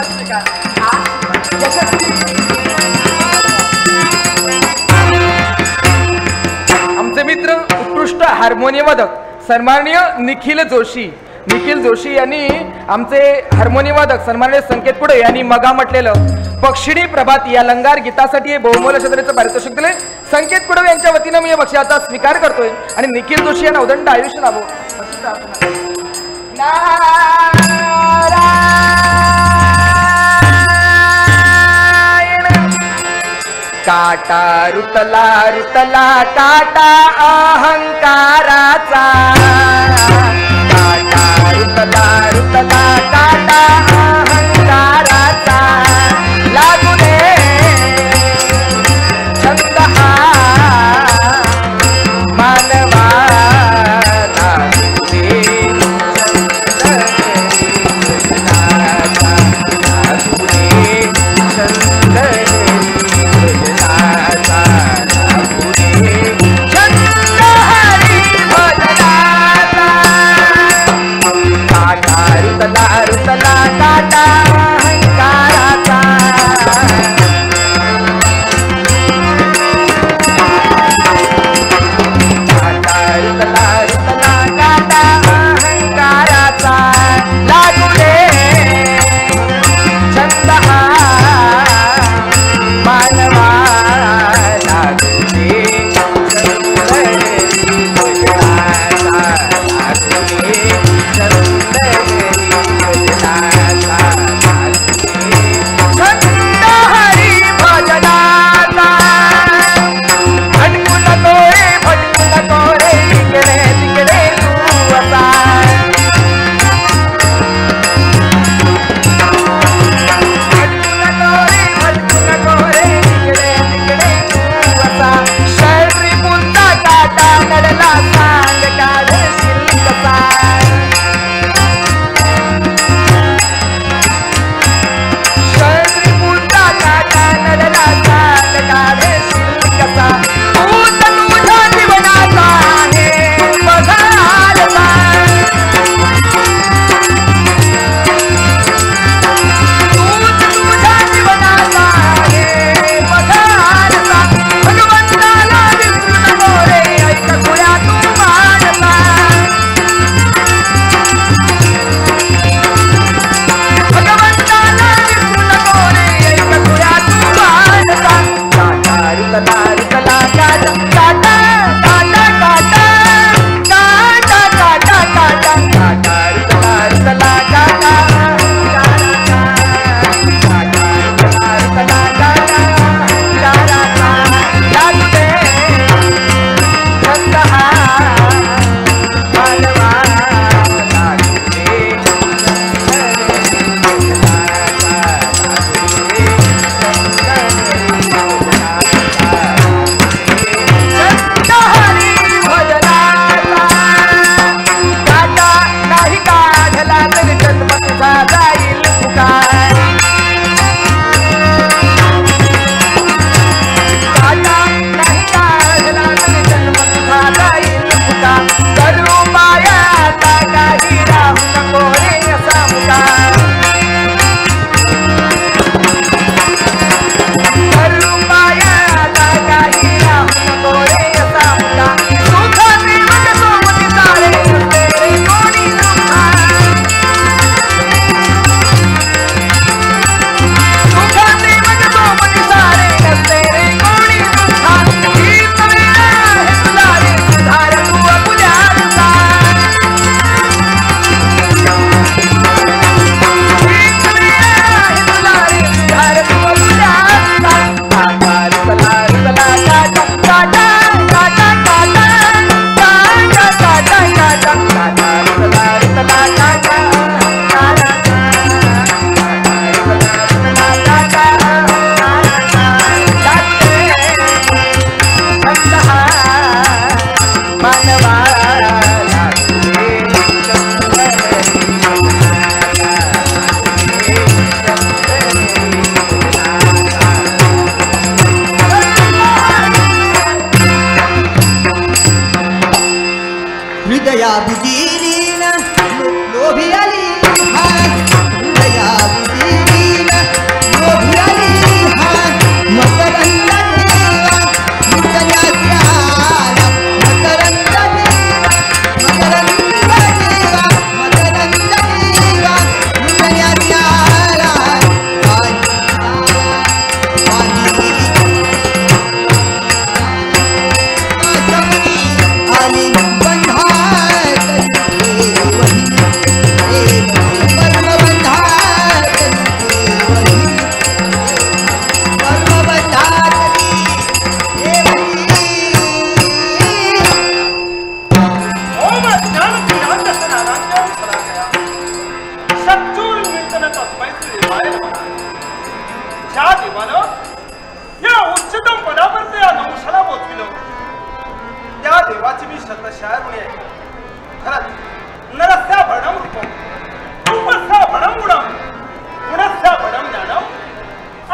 स्वीकार. आमचे मित्र उत्कृष्ट हार्मोनियम वादक सन्माननीय निखिल जोशी यांनी आमचे हार्मोनियम वादक सन्माननीय संकेत पुढे यांनी मगा म्हटलेलं पक्षिणी प्रभात या लंगार गीतासाठी बहुमूल्य क्षेत्राचं पारितोषिक दिले. संकेत पुढे यांच्या वतीनं मी या बक्षिसाचा स्वीकार करतोय आणि निखिल जोशी यांना उदंड आयुष्य लाभो. काटा रुतला काटा अहंकाराचा काटा रुतला काटा अहंकाराचा लागू दे छंद हा मानवा लागू दे छंद ज्या देवानं या उच्चतम पदापर्यंत या नवसाला पोचविलं त्या देवाची मी शतशः ऋणी आहे. खरंच नरस्या भणम रूपम रूपस्या भणम गुणम गुणस्या भणम ज्ञानम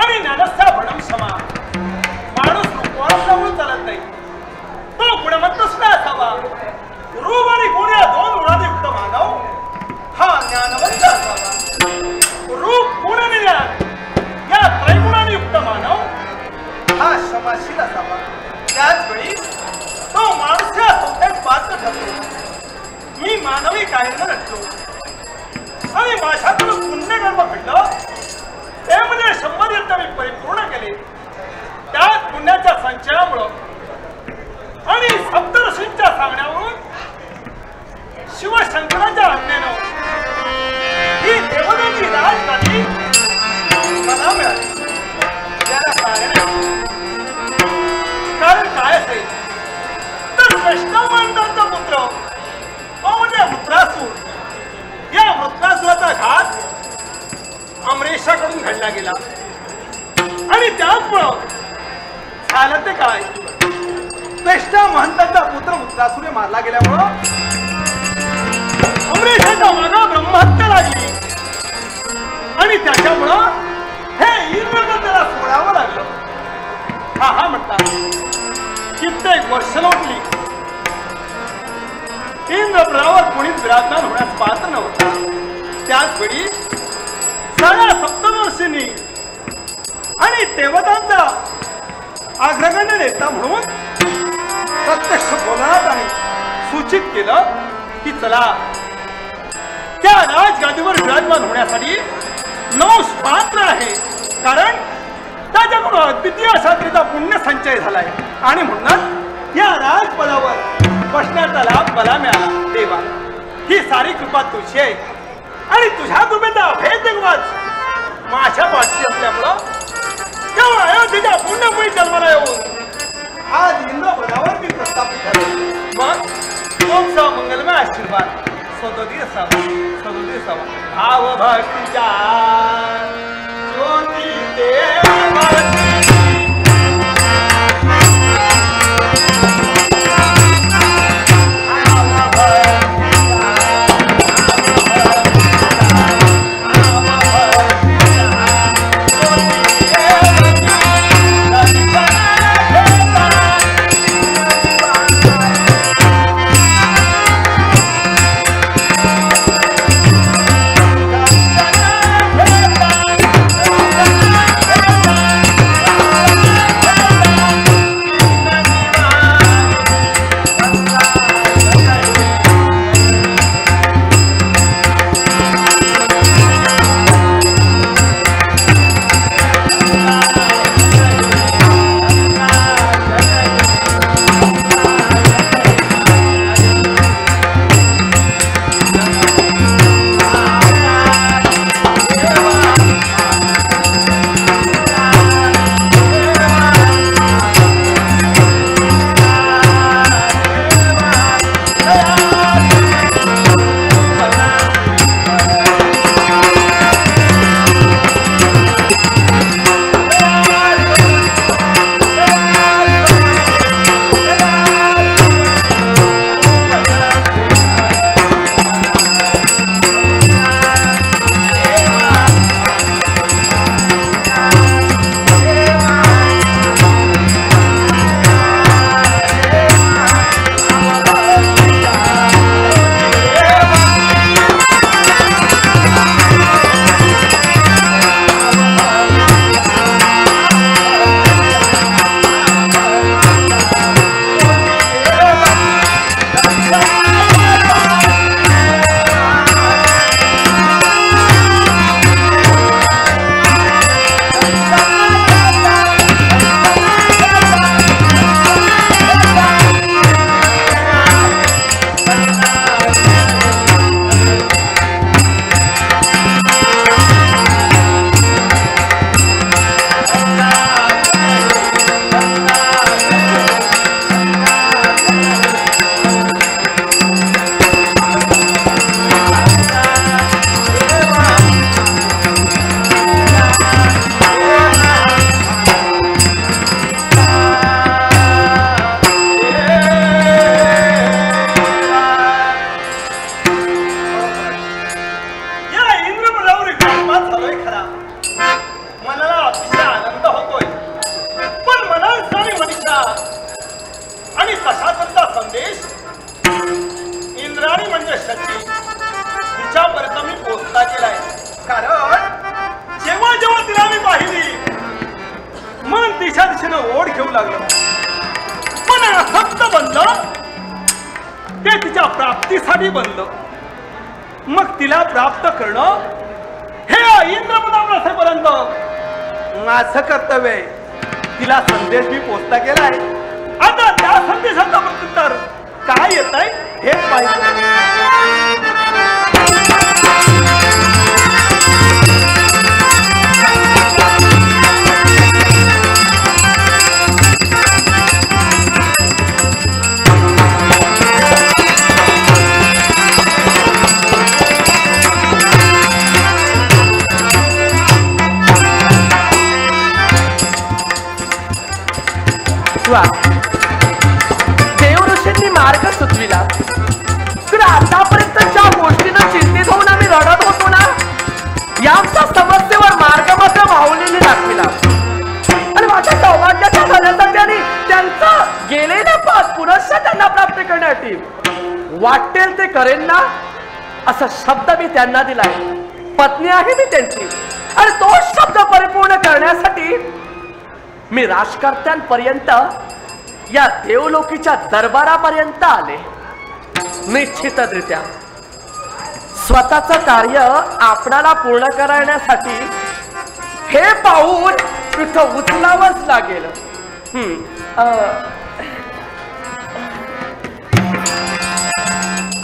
आणि ज्ञानस्या भणम क्षमा. माणूस रूपवान असल्यामुळे चालत नाही, तो गुणवंत सुद्धा असावा. रूप आणि गुण या दोन गुणांनी युक्त मानव हा ज्ञानवंत असावा. रूप गुण आणि ज्ञान या त्रैगुणांनी युक्त मानव हा क्षमाशील असावा. त्याचवेळी तो माणूस या स्वतःच पात्र ठरतो. मी मानवी कायम नटलो आणि माझ्याकडून पुण्यकर्म घडलं ते म्हणजे 100 यज्ञ मी परिपूर्ण केले. त्याच पुण्याच्या संचयामुळं आणि सप्तऋषींच्या सांगण्यावरून शिवशंकराच्या आज्ञेनं ही देवतेची राजगादी मला मिळाली. त्याला कारण काय असेल तर कृष्णमांडाचा पुत्र म्हणजे वृत्रासूर, या वृत्रासुराचा घात अमरेशाकडून घडला गेला आणि त्याचमुळं झालं ते काय, कृष्ण महंताचा पुत्र वृत्रासुरे मारला गेल्यामुळं अमरेशाच्या मागा ब्रह्महत्या लागली आणि त्याच्यामुळं हे इंद्रनं त्याला सोडावं लागलं. हा म्हणतात कित्येक वर्ष लोटली. इंद्रप्रभावर कोणीच विराजमान होण्यास पात्र नव्हता. त्याचवेळी सगळ्या सप्तमर्षींनी आणि देवतांचा अग्रगण्य नेता म्हणून प्रत्यक्ष बोलत आणि सूचित केलं की चला त्या राजगादीवर विराजमान होण्यासाठी नवस पात्र आहे. कारण त्याच्याकडून अद्वितीय अशा तऱ्हेचा पुण्य संचय झालाय आणि म्हणूनच या राजपदावर बसण्याचा लाभ मला मिळाला. देवा ही सारी कृपा तुझी आहे आणि तुझ्या कृपेचा अभेद दिग्वाज माझ्या पाठशी असल्यामुळं तेव्हा अयोध्येच्या पुण्यमुळे जन्माला येऊन आज इंद्रपदावर मी प्रस्थापित झालो. मग तुमचा मंगलमय आशीर्वाद सदोदी असावा. भाव भक्तीच्या ज्योती देवाची वाटू लागलं. पण असंच बनलं ते तिच्या प्राप्तीसाठी बनलं. मग तिला प्राप्त करणं हे इंद्रपदावर असेपर्यंत माझं कर्तव्य आहे. तिला संदेश मी पोचता केलाय. आता त्या संदेशाचं प्रत्युत्तर काय येत आहे हेच पाहिजे. देव ऋषींनी मार्ग सुचविला. तर आतापर्यंत ज्या गोष्टीनं चिंतित होऊन आम्ही रडत होतो ना, यांच्या समस्येवर मार्ग मात्र माऊलीने दाखविला. आणि माझ्या सौभाग्याच्या झाल्यासाठी आणि त्यांचा गेलेला पाप पुनश्च त्यांना प्राप्त करण्यासाठी वाटेल ते करेन ना, असा शब्द मी त्यांना दिलाय. पत्नी आहे मी त्यांची, आणि तो शब्द परिपूर्ण करण्यासाठी मी राजकर्त्यांपर्यंत या देवलोकीच्या दरबारापर्यंत आले. निश्चितरित्या स्वतःचं कार्य आपणाला पूर्ण करण्यासाठी हे पाऊल तिथं उचलावंच लागेल.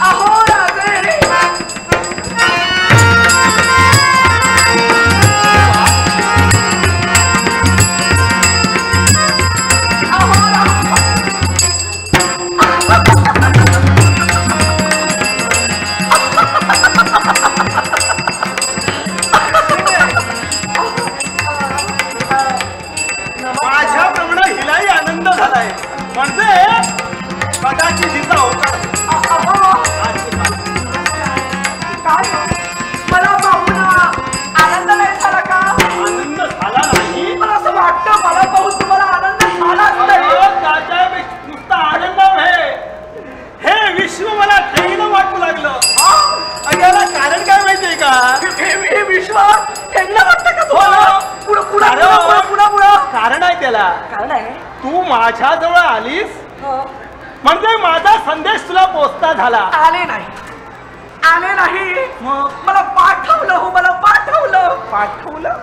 अहो राजे, माझ्याप्रमाणे हिलाही आनंद झालाय. म्हणजे कदाचित हिचा अवकाश काय मला पाहून आनंद नाही झाला का? आनंद झाला नाही. मला असं वाटतं मला पाहून तुम्हाला आनंद झालाच नाही. नुसता आनंद आहे. हे विश्व मला ठेंगणं वाटू लागलं. याला कारण काय माहितीये का? हे विश्व ठेंगणं वाटतं का तुम्हाला? पुढं कारण आहे त्याला. कारण आहे तू माझ्या जवळ आलीस म्हणजे माझा संदेश तुला पोचता झाला. आले नाही. मग मला पाठवलं. हो, मला पाठवलं.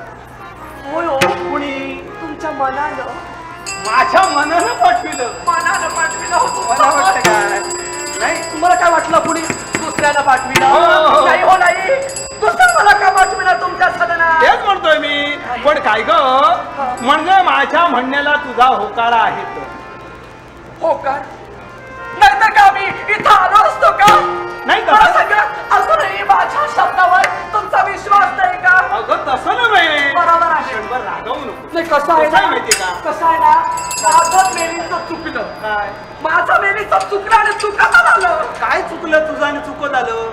होय हो. कुणी? तुमच्या मनानं. माझ्या मनानं पाठविलं. पाठविलं हो. मला वाटतं काय नाही, तुम्हाला काय वाटलं? कुणी दुसऱ्याला पाठविलं? हो. नाही हो, नाही. दुसरं मला का पाठविलं तुमच्या सदनात? तेच म्हणतोय मी. पण काय ग, म्हणजे माझ्या म्हणण्याला तुझा होकारा आहे तर. होकार? नाहीतर का मी इथं आलो असतो का? नाही का? मला सगळं अजूनही माझ्या शब्दावर तुमचा विश्वास नाही का? अगं तसं नव्हे. बरोबर आहे. क्षणभर रागवू नको. नाही, कसं आहे कसं आहे ना, माहितीये का? कसं आहे ना, माझं मेलीचं चुकलं. काय माझं मेलीचं चुकलं आणि चुकत आलं. काय चुकलं तुझं आणि चुकत आलं?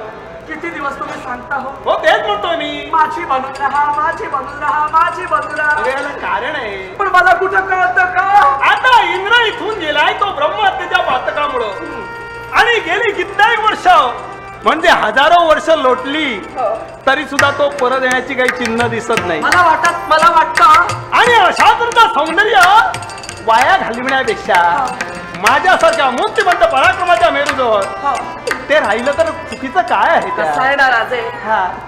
किती दिवस तुम्ही सांगता हो? हो तेच म्हणतोय मी. माझी बनून राहा, माझी बनून राहा, माझी बनून राहा. अरे याला कारण आहे. पण मला कुठं कळतं का? आता इंद्र इथून गेलाय तो ब्रह्महत्येच्या पातकामुळं. आणि गेली कित्येक वर्ष म्हणजे हजारो वर्ष लोटली तरी सुद्धा तो परत येण्याची काही चिन्ह दिसत नाही. मला वाटतं आणि अशा प्रकारचा सौंदर्य वाया घालविण्यापेक्षा माझ्यासारख्या मूर्तिमंत पराक्रमाच्या मेरूजवळ ते राहिलं तर चुकीचं काय आहे? कसं आहे ना राजे,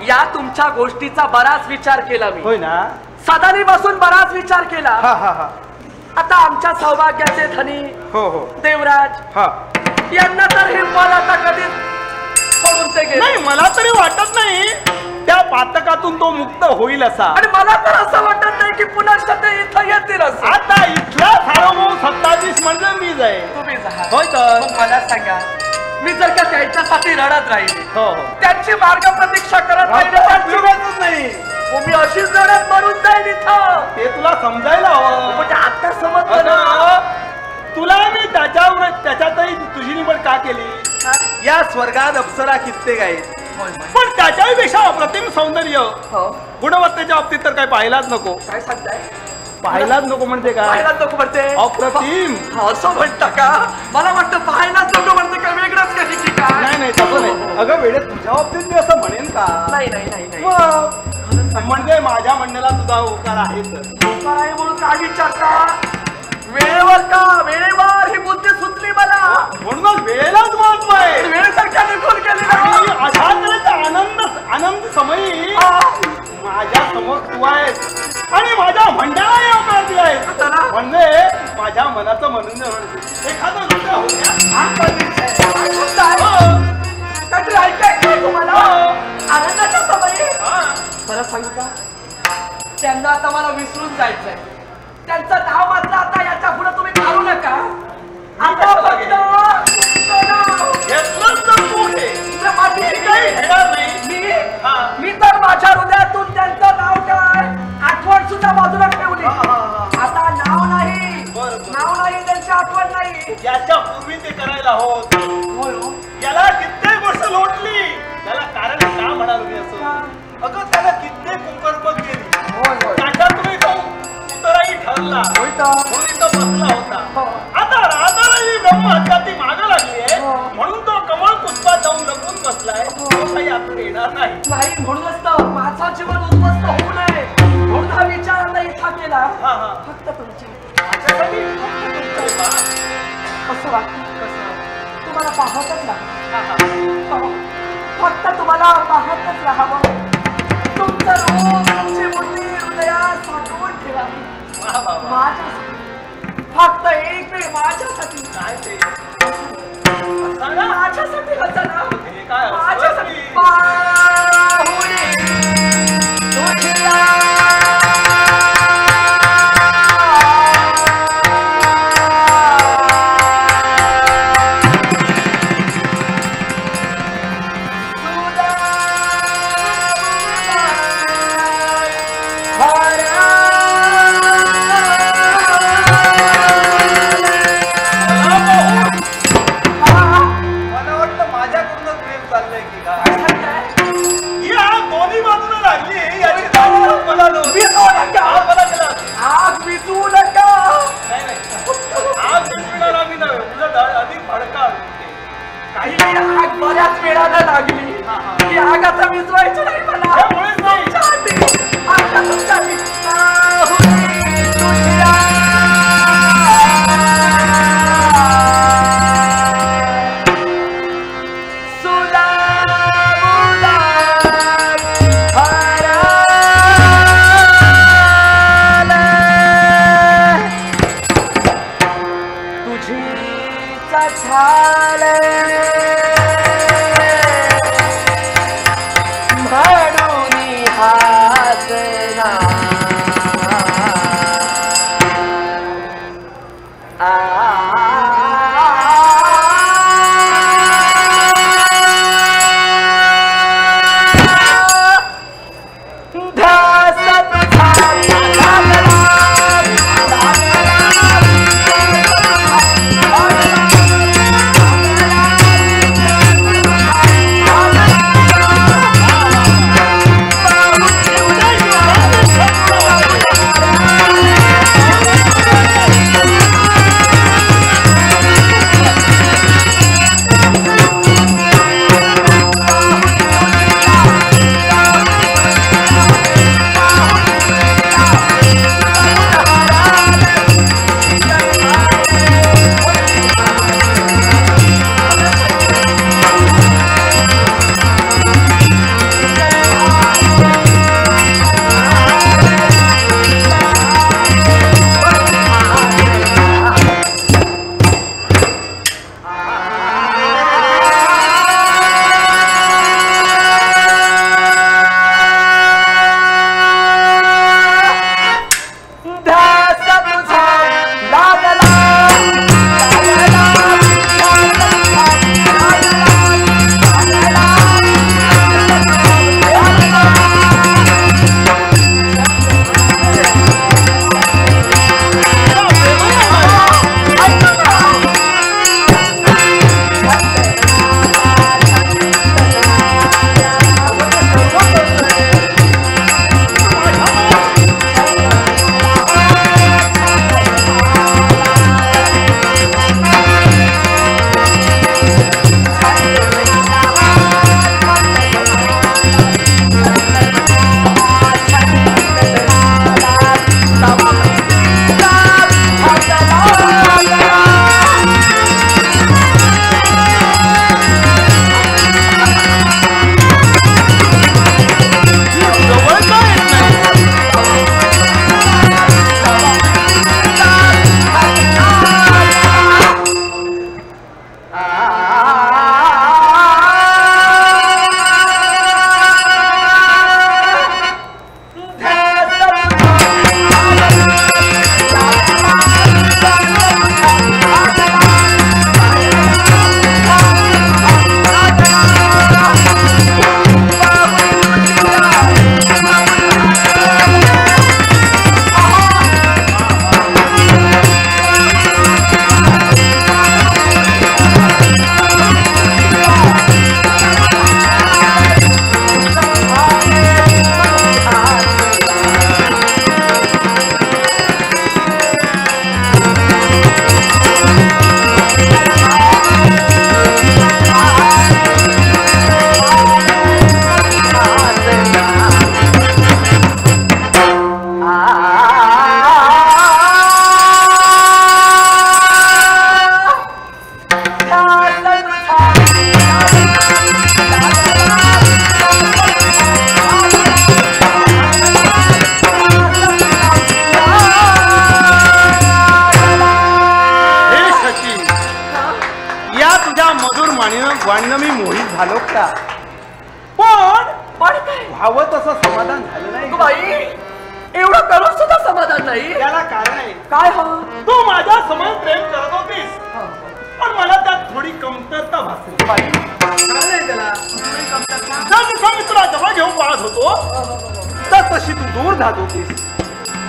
या तुमच्या गोष्टीचा बराच विचार केला मी. होय ना? सदानी बसून बराच विचार केला. हा हा हा. आता आमच्या सौभाग्याचे धनी हो हो देवराज हा. यांना तर हे फल आता कधी सोडून ते गेले. नाही, मला तरी वाटत नाही त्या पातकातून तो मुक्त होईल असा. आणि मला तर असं वाटत नाही की पुन्हा ते इथं येतील असं. आता इथला सार्वभौम सत्ताधीश म्हणजे मीच आहे. तुम्हीच आहात. होय तर. मग मला सांगा, मी जर का त्यांच्यासाठी रडत राहिले, हो हो. त्यांची मार्ग प्रतीक्षा करत राहिले, अजिबातच नाही. मी अशीच रडत मरून जाईल इथं. ते तुला समजायला हवं. म्हणजे आता समजलं ना. अगं, तुला मी त्याच्यातही तुझी निवड का केली? या स्वर्गात अप्सरा कित्येक आहेत, पण त्याच्याही पेक्षा अप्रतिम सौंदर्य गुणवत्तेच्या बाबतीत तर काय पाहायलाच नको. काय सांगताय? पाहायलाच नको म्हणजे काय? पाहायलाच नको म्हणते. अप्रतिम. असं म्हणता का? मला वाटतं पाहायलाच नको म्हणते का वेगळंच काही की काय? नाही नाही तसं नाही. अगं वेळेत तुझ्या बाबतीत मी असं म्हणेन का? नाही नाही नाही नाही. मग म्हणजे माझ्या म्हणण्याला तुझा होकार आहे तर. काय म्हणून काय विचारता? वेळेवर ही बुद्धी सुचली मला. म्हणूनच वेळेलाच महत्व आहे. वेळेसारख्या निघून गेली आणि ना. अशा तऱ्हेच्या आनंद समयी माझ्या समोर तू आहेस आणि माझ्या मंडळाला येऊन दिलायस. म्हणजे माझ्या मनाचं म्हणून एखादं दुसरं काहीतरी ऐकायचं तुम्हाला. आनंदाच्या समयी मला सांगू का, त्यांना आता मला विसरून जायचंय. त्यांचं नाव मात्र आता याच्या पुढे तुम्ही काढू नका. आता फक्त मी तर माझ्या हृदयातून त्यांचं नाव काय आठवण सुद्धा बाजूला ठेवली. आता नाव नाही, त्यांची आठवण नाही. याच्या पूर्वी ते करायला होत. याला कित्येक वर्ष लोटली. त्याला कारण का म्हणालो मी असं. अगं त्याला कित्येक कुंकर्म केली. त्याच्यातूनही तो उतराही ठरला म्हणून इथं बसला होता. आता राधाराणी ब्रह्महत्याची मागं लागली आहे म्हणून तो कमळ पुष्पात जाऊन लपून बसलाय. तो काही आपण येणार नाही. म्हणूनच तर माझा जीवन उद्ध्वस्त होऊ नये म्हणून हा विचार आता इथं केला. फक्त तुमची कसं वाटतं, तुम्हाला पाहतच राहा. फक्त तुम्हाला पाहतच राहावं. तुमचं रूप, तुमची बुद्धी हृदयात साठवून ठेवावी. माझ्यासाठी, फक्त एक वेळ माझ्यासाठी. काय ते माझ्यासाठी कसं ना, काय माझ्यासाठी पाहुणे तुझ्या बऱ्याच वेळाला लागली की आग आता विजवायची नाही मला. हवं तसं समाधान झालं नाही. बाई एवढं करून सुद्धा समाधान नाही. याला कारण आहे. काय हवं? तू माझ्या समान प्रेम करत होतीस, पण मला त्यात थोडी कमतरता भासली. बाई काय नाही त्याला जसं मी तुला जवळ घेऊन पाहत होतो तर तशी तू दूर जात होतीस.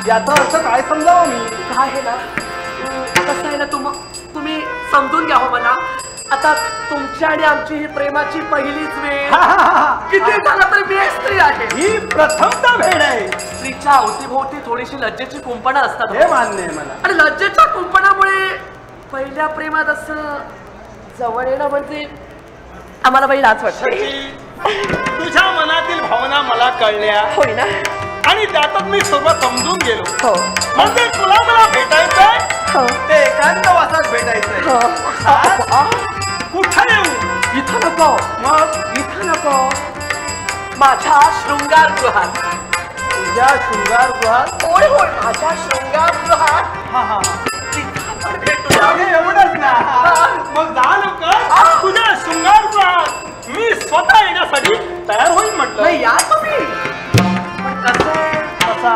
याचा अर्थ काय समजावं मी? काय आहे ना कसं आहे ना तुम्ही समजून घ्या हो मला. आता तुमची आणि आमची ही प्रेमाची पहिलीच वेळ. किती झालं तरी मी एक स्त्री आहे. ही प्रथमता भेट आहे. स्त्रीच्या अवतीभोवती थोडीशी लज्जेची कुंपणं असतात. हे मान्य आहे मला. आणि लज्जेच्या कुंपणामुळे पहिल्या प्रेमात असं जवळ येणं म्हणजे आम्हाला बाई लाज वाटते. तुझ्या मनातील भावना मला कळल्या. होय ना. आणि त्यातच मी सर्व समजून गेलो. हो. म्हणजे तुला मला भेटायचंय हो. ते एकांतवासात भेटायचंय. कुठं येऊ? इथं नको. मग इथं नको. माझ्या शृंगार गृहात. तुझ्या शृंगार गृहात? होय होय माझ्या शृंगार गृहात. हा हा. तिथं आपण भेटूया. अरे एवढंच ना. मग जा लवकर. तुझ्या शृंगार गृहात मी स्वतः येण्यासाठी तयार होईल म्हटलं. नाही या तुम्ही. पण कसा?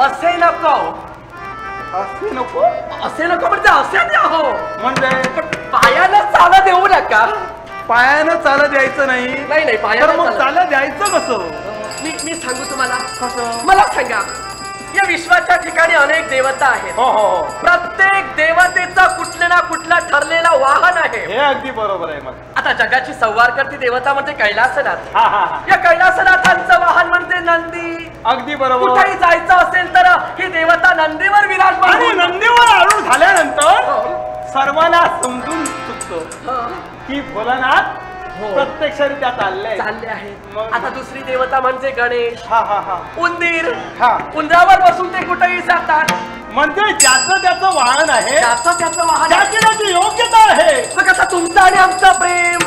असे नको. असे नको. असे नको म्हणजे असे द्या हो. म्हणजे पण पायानं चाला देऊ नका. पायानं चालत द्यायचं नाही. नाही नाही तर पायानं मग चालत. चालत द्यायचं कसं? मी सांगू तुम्हाला. कसं? मला सांगा. या विश्वाच्या ठिकाणी अनेक देवता आहेत. हो हो. प्रत्येक देवतेचा कुठलं ना कुठला ठरलेला वाहन आहे. हे अगदी बरोबर आहे मला. आता जगाची संवार करती देवता म्हणजे कैलासनाथ. हा हा हा. या कैलासनाथांचं वाहन म्हणजे नंदी. अगदी बरोबर. कुठेही जायचं असेल तर ही देवता नंदीवर विराजमान आणि होऊन- नंदीवर आरूढ झाल्यानंतर हो. सर्वांना समजून चुकतो हो. की भोलानाथ प्रत्यक्षरित्या चालले चालले आहेत. मग? आता दुसरी देवता म्हणजे गणेश. हा हा हा. उंदीर. हा. उंदरावर बसून ते कुठेही जातात. म्हणजे ज्याचं त्याचं वाहन आहे, त्याचं वाहन आहे. ज्याची त्याची योग्यता आहे. मग आता तुमचं आणि आमचं प्रेम,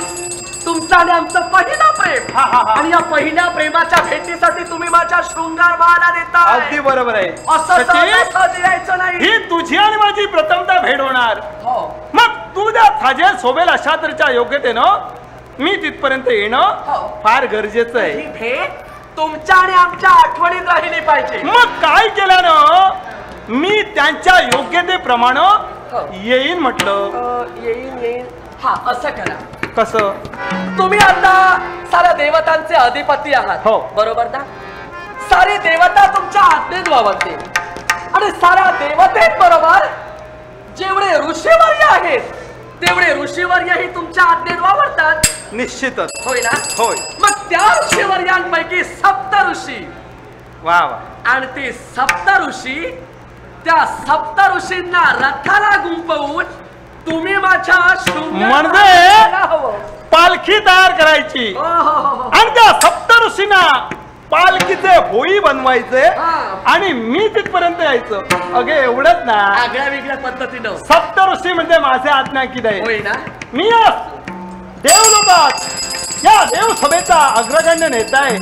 तुमचं आणि आमचं पहिलं प्रेम. हा हा हा. आणि या पहिल्या प्रेमाच्या भेटीसाठी तुम्ही माझ्या शृंगार मला देता. अगदी बरोबर आहे. असं सचिन, सहज द्यायचं नाही. ही तुझी आणि माझी प्रथमता भेट होणार. हो. मग तू ज्या थाजेल शोभेल अशा तऱ्हेच्या योग्यतेनं मी तिथपर्यंत येणं हो. फार गरजेचं आहे. ही भेट तुमच्या आणि आमच्या आठवणीत राहिली पाहिजे. मग काय केल्यानं मी त्यांच्या योग्यतेप्रमाणे येईन म्हटलं. येईन. हा असं करा. कसं? तुम्ही आता साऱ्या देवतांचे अधिपती आहात. हो. बरोबर ना. सारी देवता तुमच्या आज्ञेत वावरते आणि साऱ्या देवतेबरोबर जेवढे ऋषीवर्य आहेत तेवढे ऋषीवर्यही तुमच्या आज्ञेत वावरतात. निश्चितच. होय ना. होय. मग त्या ऋषीवर्यांपैकी सप्त ऋषी वा वा. आणि ते सप्त ऋषी त्या सप्त ऋषींना रथाला गुंपवून तुम्ही माझ्या म्हणजे पालखी तयार करायची हो. आणि त्या सप्त ऋषींना पालखीचे होई बनवायचे हा. आणि मी तिथपर्यंत यायचं. अगे एवढंच ना. आगळ्या वेगळ्या पद्धतीनं. सप्त ऋषी म्हणजे माझे आज्ञा किती होय आहे. ना. मी देवलोकात या देवसभेचा अग्रगण्य नेता आहे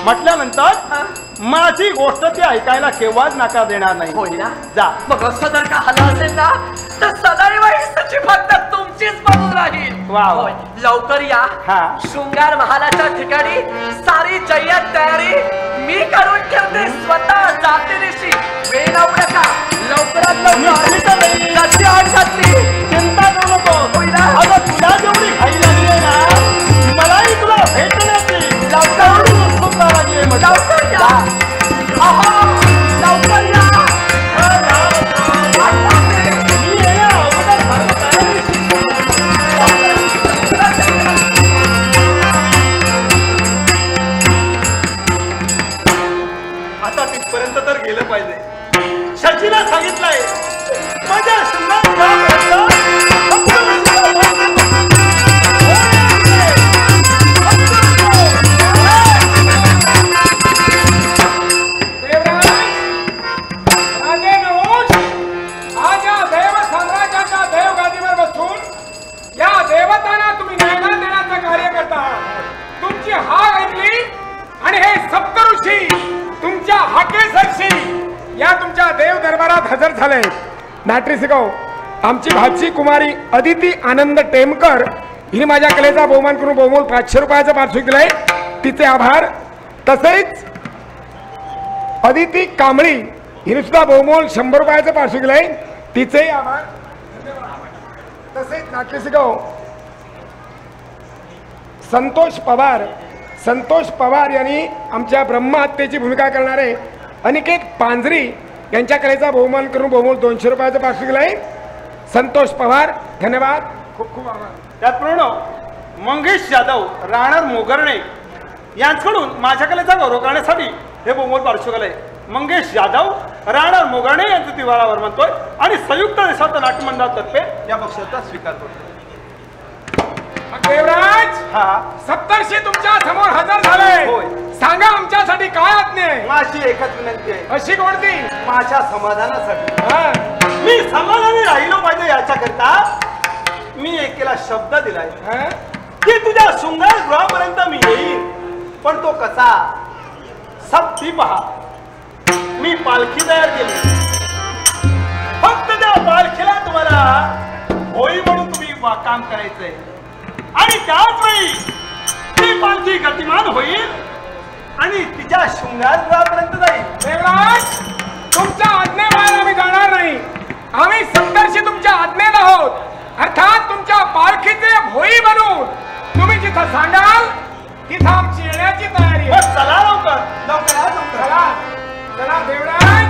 म्हटल्यानंतर माझी गोष्ट ती ऐकायला केव्हाच नकार देणार नाही. होय ना. जा. मग असं जर का हलं असेल ना तर सदैव ही सची फक्त तुमचीच बनून राहील. वा वा. होय. लवकर या. हा. शृंगार महालाच्या ठिकाणी सारी जय्यत तयारी मी करून ठेवते. स्वतः जाते दिवशी वेळ लावू नका. लवकरात लवकर कशी अडचण चिंता करू नको. होय ना. अगं तुला जेवढी घाई लागली आहे ना मलाही तुला भेटण्याची लवकर उत्सुकता लागली आहे म्हटलं. लवकर या. अहो, लवकर या. मी येण्या अगोदर सर्व तयारी आता तिथपर्यंत तर गेलं पाहिजे. शचीला सांगितलंय माझ्या हजर झाले. नाट्य शिकाऊ आमची भाची कुमारी अदिती आनंद टेमकर हिने माझ्या कलेचा बहुमान करून बहुमोल 500 रुपयाचं पारितोषिक दिलंय. तिचे आभार. तसेच अदिती कांबळी हिने सुद्धा बहुमोल 100 रुपयाचं पार्श्व केलंय, तिचेही आभार. तसेच नाट्यशिकाऊ संतोष पवार यांनी आमच्या ब्रह्महत्येची भूमिका करणारे अनिकेत पांजरी यांच्या कलेचा बहुमान करून बहुमोल 200 रुपयाचं पार्श्व केलंय. संतोष पवार, धन्यवाद, खूप खूप आभार. त्याचप्रमाणे मंगेश जाधव राहणार मोगर्णे यांच्याकडून माझ्या कलेचा गौरव करण्यासाठी हे बहुमोल पार्श्व केलंय. मंगेश जाधव राहणार मोगर्णे यांचं तिवारावर म्हणतोय आणि संयुक्त देशात नाट्य मंडळातर्फे या बक्षिसाचा स्वीकार करतो. देवराज, हा, सप्तर्षी तुमच्या समोर हजर झाले. होय. सांगा आमच्यासाठी काय आज्ञा आहे? माझी एकच विनंती आहे. अशी कोणती? माझ्या समाधानासाठी हा. मी समाधानी राहिलो पाहिजे याच्याकरिता मी एकेला शब्द दिलाय हा? की तुझ्या शृंगार गृहापर्यंत मी येईन. पण तो कसा ती पहा. मी पालखी तयार केली, फक्त त्या पालखीला तुम्हाला होई म्हणून तुम्ही काम करायचंय आणि त्याच वेळी ती पालखी गतिमान होईल आणि तिच्या शृंगार गृहापर्यंत जाईल. देवराज, तुमच्या आज्ञेबाहेर आम्ही जाणार नाही. आम्ही सप्तर्षी तुमच्या आज्ञेत आहोत. अर्थात तुमच्या पालखीचे भोई बनून तुम्ही जिथं सांगाल तिथं आमची येण्याची तयारी आहे. चला लवकर लवकर या, लवकर. चला चला देवराज,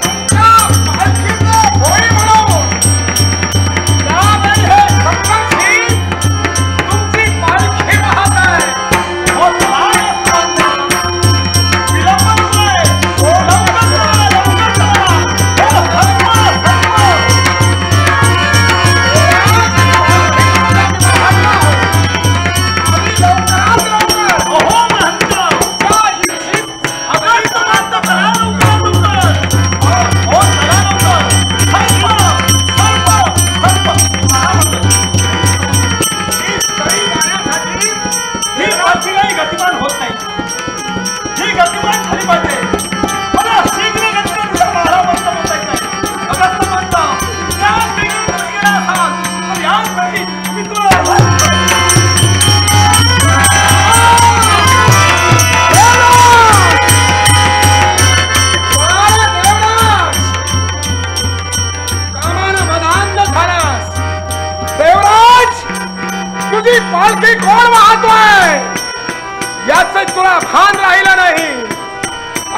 तुमच्या पालखीचे भोई बनून यावेळी हे सप्तर्षी तुमची पालखी वाहत आहे. हो, चला. विलंब नकोय. हो, लवकर चला, लवकर चला. हो, पालखी कोण वाहतोय याच तुला भान राहिलं नाही.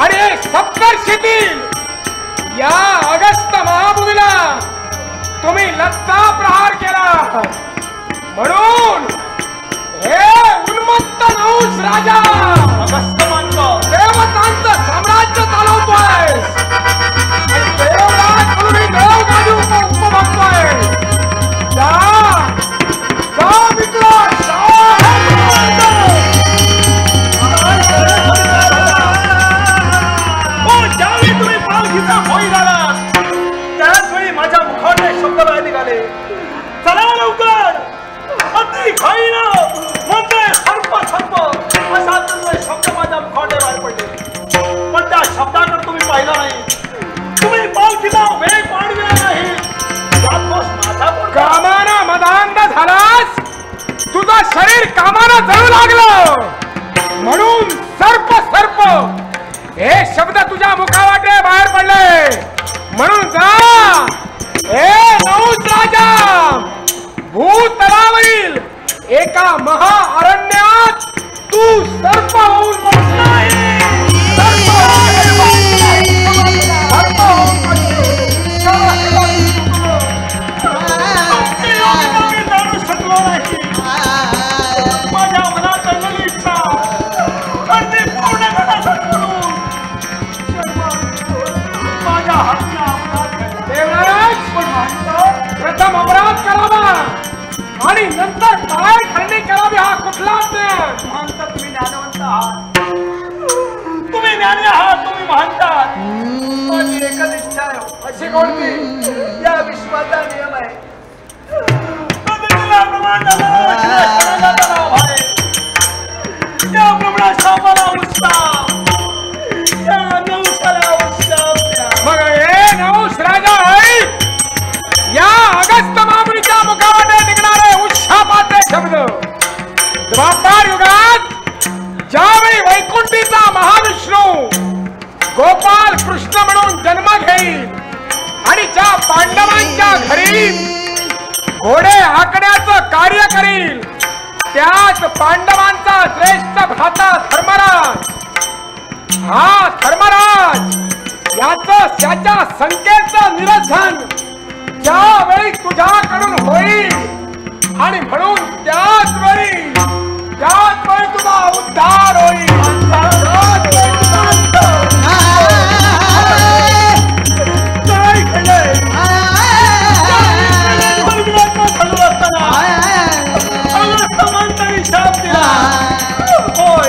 अरे सप्तर्षीतील या अगस्त महाभूमीला तुम्ही लत्ता प्रहार केला म्हणून हे उन्मत्त नहुष राजा अगस्त मानतो देवतांचं साम्राज्य चालवतोय. देवराज म्हणून देवगादी उपभोगतोय. त्याचवेळी माझ्या मुखाने शब्द बाहेर निघाले. चला लवकर. अति खाईन म्हणते सर्प सर्प असा शब्द माझ्या मुखाने बाहेर पडले. पण त्या शब्दाकडे तुम्ही पाहिला नाही. तुम्ही पालखीला वेग वाढविला नाही. माझा कामानं मदांध झालास. तुझं शरीर कामानं जळू लागलं म्हणून सर्प सर्प हे शब्द तुझ्या मुखावाटे बाहेर पडले. म्हणून जा हे नहुष राजा, भूतलावरील एका महाअरण्यात तू सर्प होऊन बसला आहे. सर्प माझ्या मनात आणलेली इच्छा अगदी पूर्ण करण्यासाठी माझ्या देवराज, प्रथम अपराध करावा आणि नंतर काय खंडी करावी हा कुठला म्हणता. तुम्ही ज्ञानवंत आहात, तुम्ही ज्ञानी आहात, तुम्ही म्हणतात. माझी एकच इच्छा आहे. अशी कोणती? या विश्वाचा नियम आहे. मग हे नहुष राजा आहे या अगस्त महामुनीच्या मुखावाटे निघणारे उत्साहाचे शब्द द्वापार युगात ज्यावेळी कृष्ण म्हणून जन्म घेईल आणि ज्या पांडवांच्या घरी घोडे हाकण्याचं कार्य करील त्याच पांडवांचा श्रेष्ठ भ्राता धर्मराज, हा धर्मराज याच्या संख्येचं निरसन ज्यावेळी तुझ्याकडून होईल आणि म्हणून त्याच वेळी तुझा उद्धार होईल. काय घडलंय? समांतरी शाप दिला होय,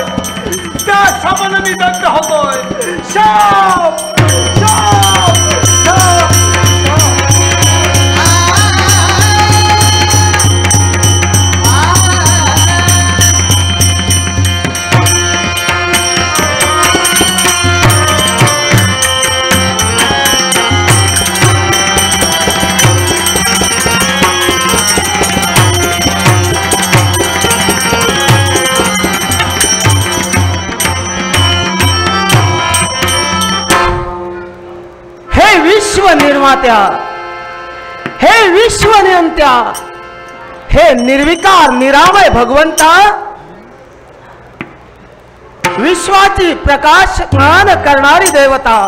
त्या शापानं मी दग्ध होतोय. शाप शाप शाप. विश्व निर्मात्या, हे विश्व नियंत्या, हे निर्विकार निरामय भगवंता, विश्वाची प्रकाशमान करणारी देवता,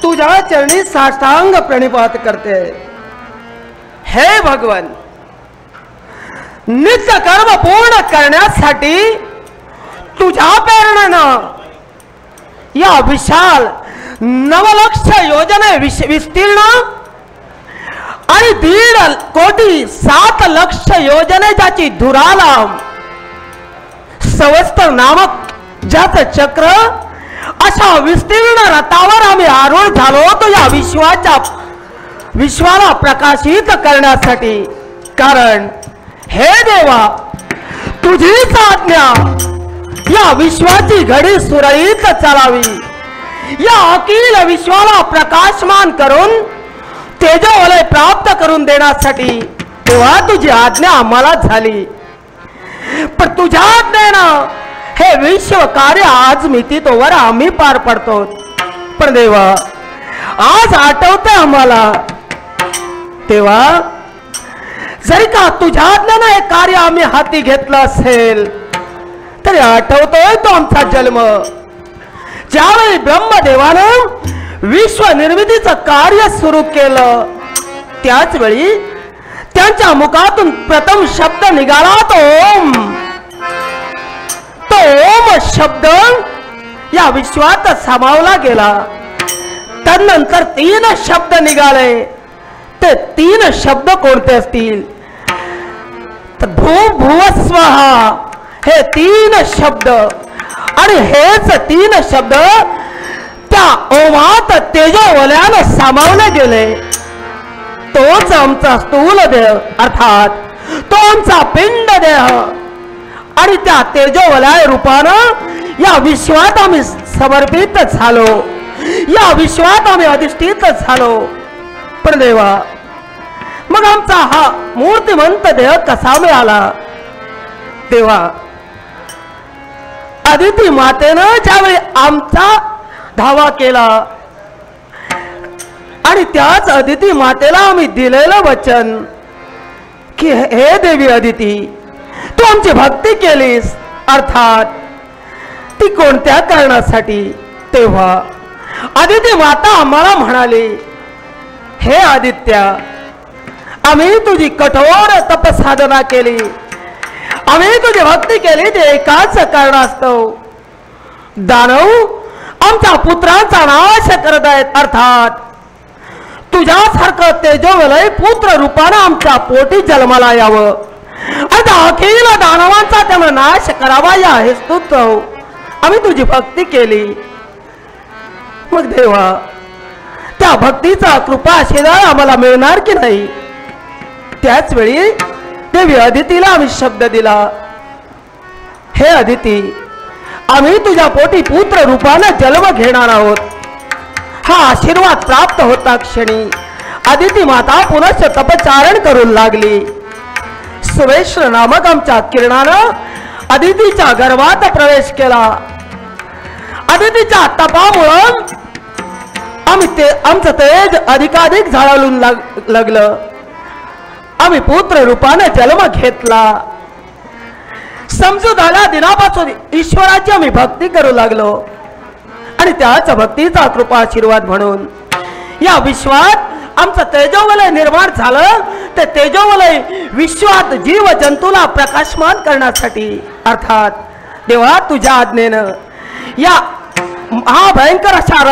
तुझ्या चरणी साष्टांग प्रणिपात करते. हे भगवन, नित्य कर्म पूर्ण करण्यासाठी तुझ्या प्रेरणेनं या विशाल 9 लक्ष योजने विस्तीर्ण आणि 1.5 कोटी 7 लक्ष योजने ज्याची धुरालाम सवस्त्र नामक ज्याचं चक्र अशा विस्तीर्ण रथावर आम्ही आरूढ झालो होतो या विश्वाला प्रकाशित करण्यासाठी. कारण हे देवा, तुझीच आज्ञा या विश्वाची घडी सुरळीत चालावी, या अखिल विश्वाला प्रकाशमान करून तेजोवलय प्राप्त करून देण्यासाठी तेव्हा तुझी आज्ञा आम्हाला झाली. पण तुझ्या आज्ञेनं हे विश्व कार्य आज मितीतोवर आम्ही पार पडतो. पण देवा, आज आठवते आम्हाला, तेव्हा जरी का तुझ्या आज्ञेनं हे कार्य आम्ही हाती घेतलं असेल तरी आठवतोय तो आमचा जन्म, ज्यावेळी ब्रह्मदेवानं विश्व निर्मितीचं कार्य सुरू केलं. त्याच वेळी त्यांच्या मुखातून प्रथम शब्द निघाला तो ओम. तो ओम शब्द या विश्वात सामावला गेला. त्यानंतर 3 शब्द निघाले. ते 3 शब्द कोणते असतील तर भू भुवस्वहा हे 3 शब्द, आणि हेच 3 शब्द त्या ओमात तेजोवल्यानं सामावले गेले. तोच आमचा स्थूल देह अर्थात तो आमचा पिंड देह, आणि त्या तेजोवलय रूपानं या विश्वात आम्ही समर्पित झालो, या विश्वात आम्ही अधिष्ठित झालो. पण देवा, मग आमचा हा मूर्तिमंत देह कसा मिळाला? देवा, अदिती मातेनं ज्यावेळी आमचा धावा केला आणि त्याच अदिती मातेला आम्ही दिलेलं वचन की हे देवी अदिती, तू आमची भक्ती केलीस, अर्थात ती कोणत्या कारणासाठी? तेव्हा अदिती माता आम्हाला म्हणाली, हे आदित्या, आम्ही तुझी कठोर तपसाधना केली, आम्ही तुझी भक्ती केली, ते एकाच कारणास्तव दानव आमच्या पुत्रांचा नाश करत आहेत, अर्थात तुझ्यासारखं तेजोवलय पुत्र रूपानं आमच्या पोटी जन्माला यावं, आता अखिल दानवांचा त्यानं नाश करावा या हेतूस्तव आम्ही तुझी भक्ती केली. मग देवा, त्या भक्तीचा कृपा आशीर्वाद आम्हाला मिळणार की नाही? त्याच वेळी देवी अदितीला आम्ही शब्द दिला, हे अदिती, आम्ही तुझ्या पोटी पुत्र रूपानं जन्म घेणार आहोत. हा आशीर्वाद प्राप्त होता क्षणी अदिती माता पुनश्च तपचारण करू लागली. सुवेश्वर नामक आमच्या किरणानं अदितीच्या गर्भात प्रवेश केला. अदितीच्या तपामुळं आमचं तेज अधिकाधिक झाळाळून लागलं. आम्ही पुत्र रूपाने जन्म घेतला. समजूत आल्या दिनापासून ईश्वराची आम्ही भक्ती करू लागलो आणि त्याच भक्तीचा कृपा आशीर्वाद म्हणून या विश्वात आमचं तेजोवलय निर्माण झालं. ते तेजोवलय विश्वात जीव जंतूला प्रकाशमान करण्यासाठी अर्थात देवा तुझ्या आज्ञेनं या महाभयंकर अशा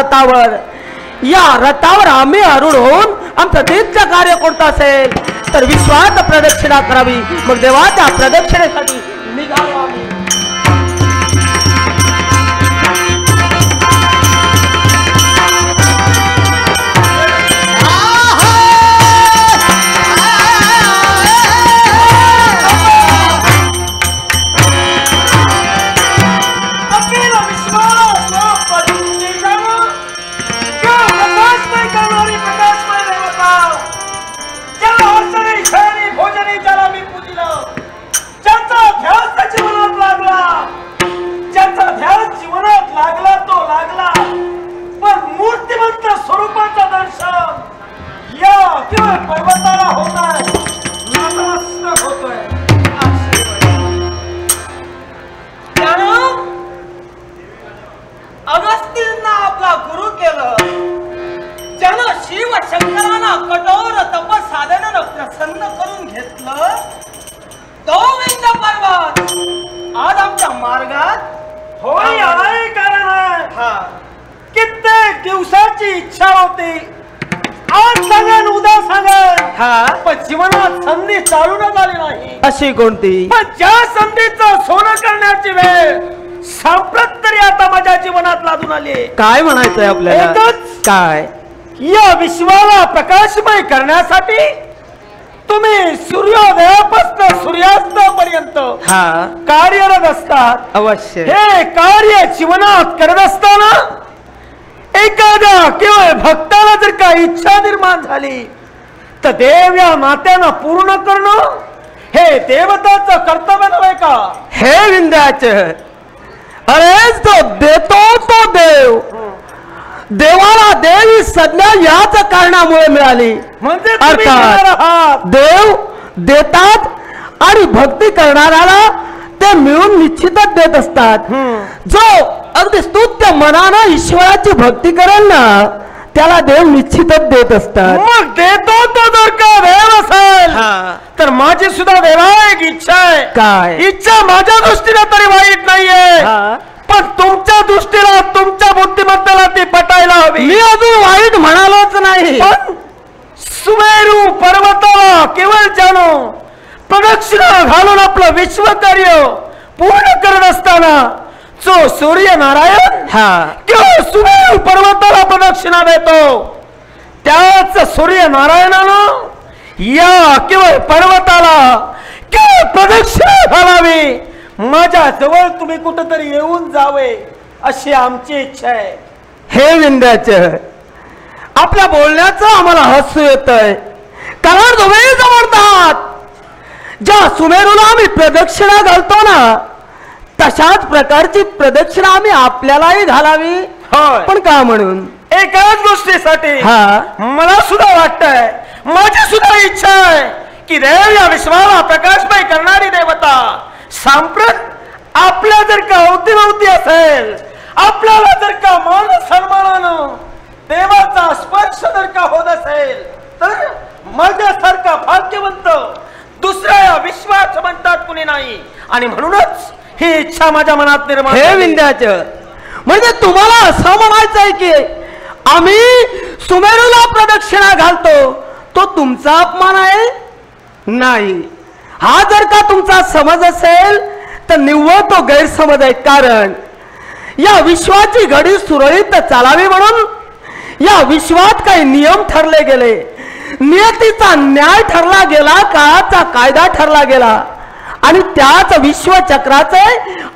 रथावर आम्ही आरूढ होऊन आमचं नित्य कार्य कोणतं असेल तर विश्वात प्रदक्षिणा करावी. मग देवा त्या प्रदक्षिणेसाठी निघालो आम्ही. अशी कोणती पण ज्या संधीचं सोनं करण्याची वेळ सांप्रत तरी आता माझ्या जीवनात लादून आली. काय म्हणायचंय आपल्याला? एकच काय? या विश्वाला प्रकाशमय करण्यासाठी तुम्ही सूर्योदयापासून सूर्यास्तापर्यंत कार्यरत असतात. अवश्य हे कार्य जीवनात करत असताना एखाद्या केवळ भक्ताला जर का इच्छा निर्माण झाली तर देव या नात्यानं पूर्ण करणं हे देवताचं कर्तव्य नव्हे का? हे विंध्याचल, अरे जो देतो तो देव. देवाला देवी संज्ञा याच कारणामुळे मिळाली. म्हणजे अर्थात देव देतात आणि भक्ती करणाऱ्याला ते मिळून निश्चितच देत असतात. जो अगदी स्तुत्य मनानं ईश्वराची भक्ती करेल ना त्याला देव निश्चितच देत असतात. मग देतो तो जर का देव असेल तर माझी सुद्धा देवा एक इच्छा आहे. काय इच्छा? माझ्या दृष्टीने तरी वाईट नाहीये पण तुमच्या दृष्टीला तुमच्या बुद्धिमत्तेला ती पटायला हवी. मी अजून वाईट म्हणालोच नाही. पण सुमेरू पर्वताला केवळ जाणो प्रदक्षिणा घालून आपलं विश्व कार्य पूर्ण करत असताना जो सूर्य नारायण किंवा सुमेरू पर्वताला प्रदक्षिणा देतो त्याच सूर्य नारायणानं या केवळ पर्वताला केवळ प्रदक्षिणा घालावी. माझ्या जवळ तुम्ही कुठेतरी येऊन जावे अशी आमची इच्छा आहे. हे विंध्याचल, आपल्या बोलण्याचं आम्हाला हसू येतंय कारण तुम्ही म्हणतात ज्या सुमेरूला आम्ही प्रदक्षिणा घालतो ना तशाच प्रकारची प्रदक्षिणा आम्ही आपल्यालाही घालावी. पण का म्हणून? एकाच गोष्टीसाठी मला सुद्धा वाटतंय, माझी सुद्धा इच्छा आहे की देव या विश्वाला प्रकाशमय करणारी देवता सांप्रत आपल्या जर का अवतीभवती असेल, आपल्याला जर का मान सन्मानानं देवाचा स्पर्श जर का होत असेल तर माझ्यासारखा भाग्यवंत दुसऱ्या या विश्वात म्हणतात कुणी नाही. आणि म्हणूनच ही इच्छा माझ्या मनात निर्माण. हे विंध्याचल, म्हणजे तुम्हाला असं म्हणायचंय की आम्ही सुमेरूला प्रदक्षिणा घालतो तो तुमचा अपमान आहे? नाही, हा जर का तुमचा समज असेल तर निव्वळ तो गैरसमज आहे. कारण या विश्वाची घडी सुरळीत चालावी म्हणून या विश्वात काही नियम ठरले गेले, नियतीचा न्याय ठरला गेला, काळाचा कायदा ठरला गेला आणि त्याच विश्वचक्राचे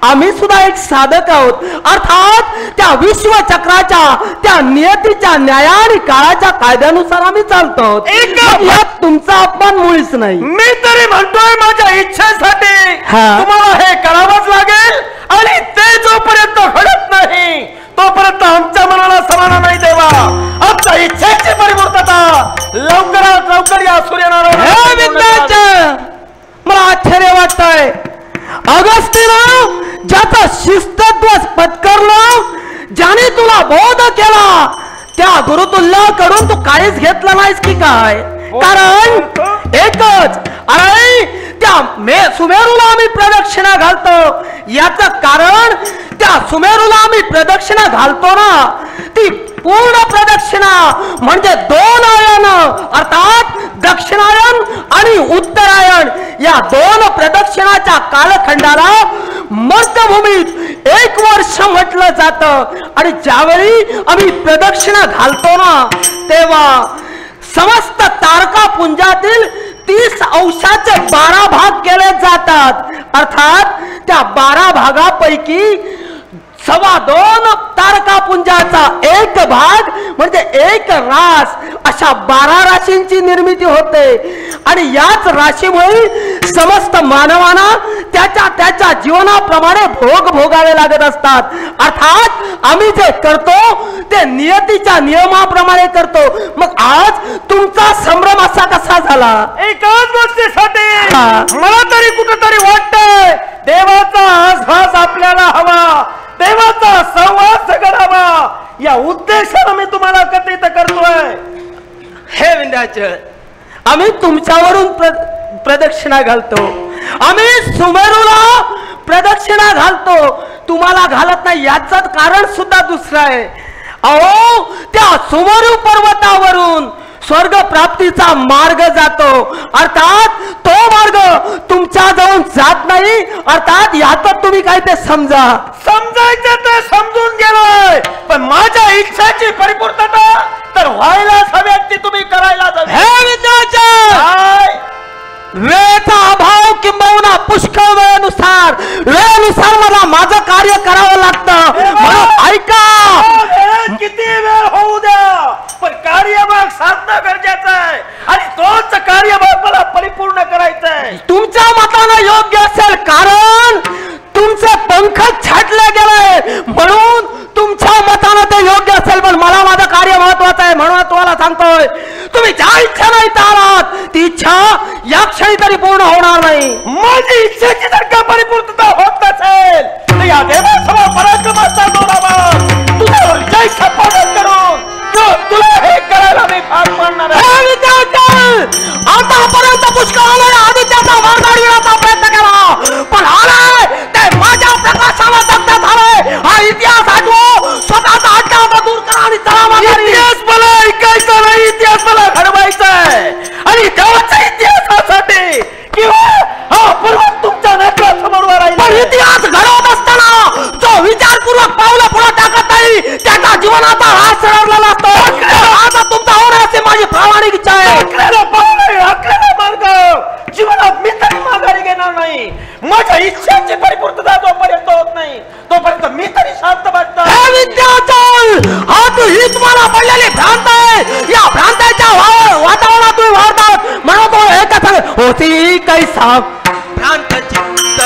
आम्ही सुद्धा एक साधक आहोत. अर्थात त्या विश्वचक्राच्या त्या नियतीच्या न्याया आणि काळाच्या कायद्यानुसार आम्ही चालतो आहोत. यात तुमचा अपमान मुळीच नाही. मी तरी म्हणतोय माझ्या इच्छेसाठी तुम्हाला हे करावंच लागेल आणि ते जोपर्यंत घडत नाही तोपर्यंत आमच्या मनाला समाधान नाही देवा. तुला बोध केला त्या गुरुतुल्याकडून तू काहीच घेतलं नाहीस की काय? कारण एकच, अरे त्या सुमेरूला आम्ही प्रदक्षिणा घालतो याचं कारण त्या सुमेरूला आम्ही प्रदक्षिणा घालतो ना, ती पूर्ण प्रदक्षिणा म्हणजे 2 आयन अर्थात दक्षिणायन आणि उत्तरायण या 2 प्रदक्षिणाच्या कालखंडाला मध्यभूमीत 1 वर्ष म्हटलं जातं. आणि ज्यावेळी आम्ही प्रदक्षिणा घालतो ना तेव्हा समस्त तारकापुंजातील 30 अंशाचे 12 भाग केले जातात. अर्थात त्या 12 भागापैकी 2.25 तारकापुंजाचा 1 भाग म्हणजे 1 रास, अशा 12 राशींची निर्मिती होते. आणि याच राशीमुळे समस्त मानवांना त्याच्या जीवनाप्रमाणे भोग भोगावे लागत असतात. अर्थात आम्ही जे करतो ते नियतीच्या नियमाप्रमाणे करतो. मग आज तुमचा संभ्रम असा कसा झाला? एकाच गोष्टीसाठी मला तरी कुठेतरी वाटतंय देवाचा आसभास आपल्याला हवा, देवाचा संवाद घडावा, या उद्देशाने मी तुम्हाला कथित करतोय. हे विंध्याचल, आम्ही तुमच्यावरून प्रदक्षिणा घालतो, आम्ही सुमेरूला प्रदक्षिणा घालतो, तुम्हाला घालत नाही. याचं कारण सुद्धा दुसरं आहे. अहो, त्या सुमेरू पर्वतावरून स्वर्ग प्राप्तीचा मार्ग जातो. अर्थात तो मार्ग तुमच्या जवळ जात नाही. अर्थात यातच तुम्ही काय ते समजायचं ते समजून गेलोय, पण माझ्या इच्छाची परिपूर्तता तर व्हायलाच हवी, तुम्ही करायला हवी. हे विद्यार्थी, वेळेचा अभाव किंबहुना पुष्कळ वेळेनुसार मला माझं कार्य करावं लागतं. म्हणून ऐका, किती वेळ होऊ द्या, पण कार्यभाग साधणं गरजेचं आहे आणि तोच कार्यभाग मला परिपूर्ण करायचा आहे. तुमच्या मतानं योग्य असेल, कारण तुमचे पंख छाटले गेले म्हणून तुमच्या मतानं ते योग्य असेल, पण मला माझं कार्य महत्वाचं आहे. म्हणून तुम्हाला सांगतोय, तुम्ही ज्या इच्छा नाही आलात ती इच्छा या क्षणी तरी पूर्ण होणार नाही. माझी इच्छेची जर का परिपूर्तता होत नसेल तर या देवासमोर पराक्रमाचा डोलावा तुझ्यावर जय संपादन करून तुला हे करायला मी भाग पाडणार आहे. आतापर्यंत पुष्कळ आदित्याचा मार्ग अडविण्याचा प्रयत्न केला, पण आलाय ते माझ्या प्रकाशाला दग्ध झालाय. हा इतिहास आठवो, स्वतःचा अड्डा दूर करा आणि चला. इतिहास मला ऐकायचा नाही, इतिहास मला घडवायचा आहे. आणि देवाच्या इतिहासासाठी किंवा हा पर्वत तुमच्या नेत्रासमोर राहील, पण इतिहास घडवत असताना जो विचारपूर्वक पावलं पुढे टाकत नाही त्याच्या जीवनाचा हात सरळलेला असतो. आता तुमचा होणार असे माझी प्रामाणिक इच्छा आहे. आखलेला मार्ग जीवनात मी तरी माघारी घेणार नाही. माझ्या इच्छांची परिपूर्तता जोपर्यंत होत नाही तोपर्यंत मी तरी शांत बसतो. हे विद्यार्थी, हा तू ही तुम्हाला पडलेली भ्रांत आहे. या भ्रांताच्या वातावरणात तुम्ही वाढतात म्हणून तो एकच होती कैसा भ्रांत चित्त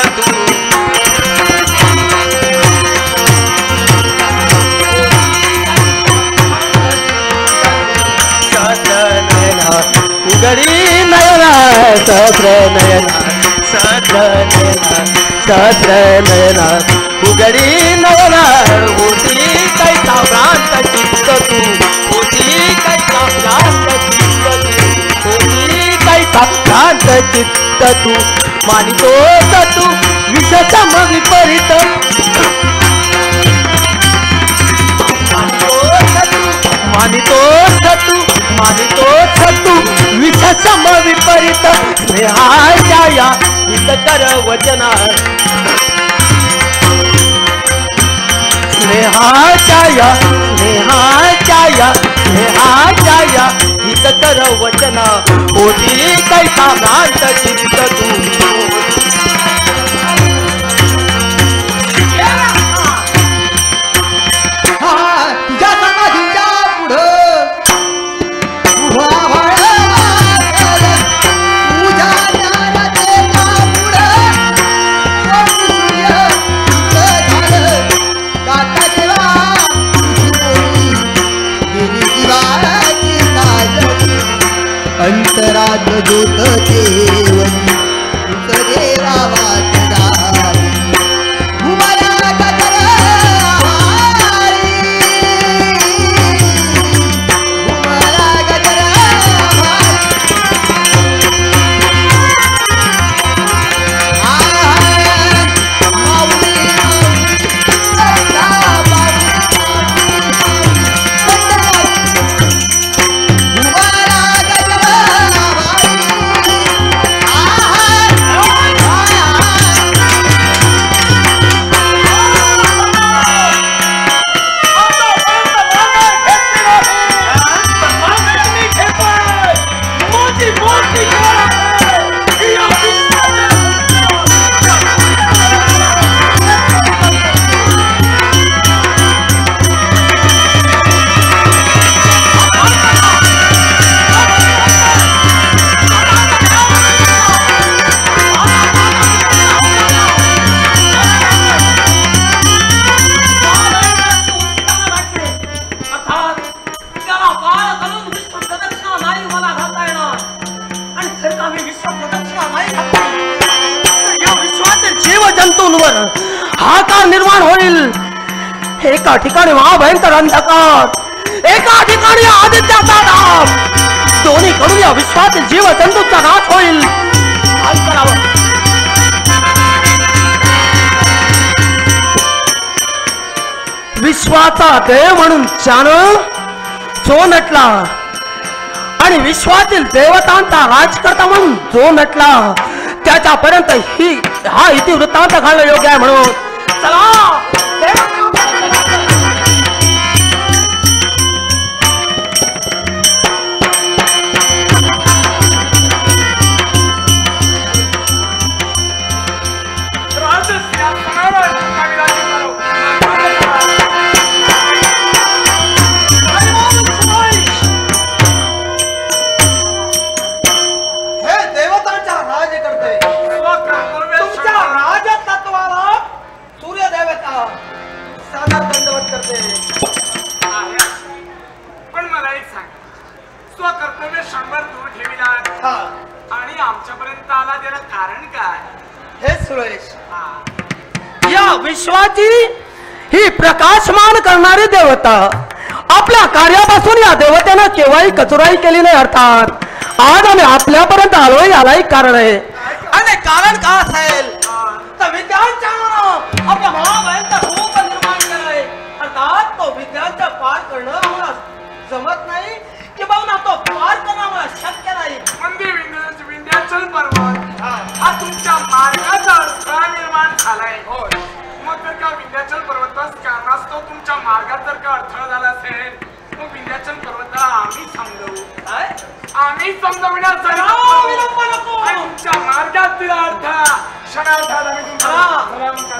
उघडी नयना सहस्र नयना सहस्र नयना उघडी नयना होती कैसा भ्रांत चित्त तू, होती कैसा भ्रांत चित्त तू, होती कैसा भ्रांत चित्त तू. मानितोस तू विषसम विपरीत, मानितोस तू विषसम विपरीत. स्नेहाच्या या हितकर वचना, स्नेहाच्या या हितकर वचना होती कैसा भ्रांत चित्त तू. तुझ्या समाधीच्या पुढं उभा व्हायला तुझ्या ज्ञानाच्या पुढं सूर्य झालं गाता देवा गेली दिवाळाची काजळी अंतरात ज्योत देवनी देवा एका ठिकाणी महाभयंकर अंधकार, एका ठिकाणी आदित्याचा दाब, दोन्हीकडून या विश्वातील जीवजंतूचा नाश होईल. काय करावं? विश्वाचा देव म्हणून चान जो नटला आणि विश्वातील देवतांचा राजकर्ता म्हणून जो नटला त्याच्यापर्यंत हा इतिवृत्तांत घालणं योग्य आहे. म्हणून चला पण मला एक सांग, स्वकर्तव्य 100 दूर ठेविलात आणि आमच्यापर्यंत आला त्याला कारण काय? हे सुरेश, या विश्वाची ही प्रकाशमान करणारी देवता, आपल्या कार्यापासून या देवतेनं केव्हाही कचुराई केली नाही. अर्थात आज आम्ही आपल्यापर्यंत आलोय यालाही कारण आहे. आणि कारण का असेल तर विद्यांच्या आपल्या महाभयंकर रूप निर्माण केलंय. अर्थात तो विद्यांचा पार करणं आम्हाला जमत नाही किंवा तो पार करणं आम्हाला शक्य नाही. मंदिर विंध्याचल पर्वत हा तुमच्या मार्गाचा अडथळा निर्माण झालाय. मग जर का विंध्याचल पर्वतास कारणास्तव तुमच्या मार्गात जर का अडथळा झाला असेल मग विंध्याचल पर्वताला आम्ही समजविण्यासाठी तुमच्या मार्गात दिला अडथळा क्षणार्धात आम्ही तुमचा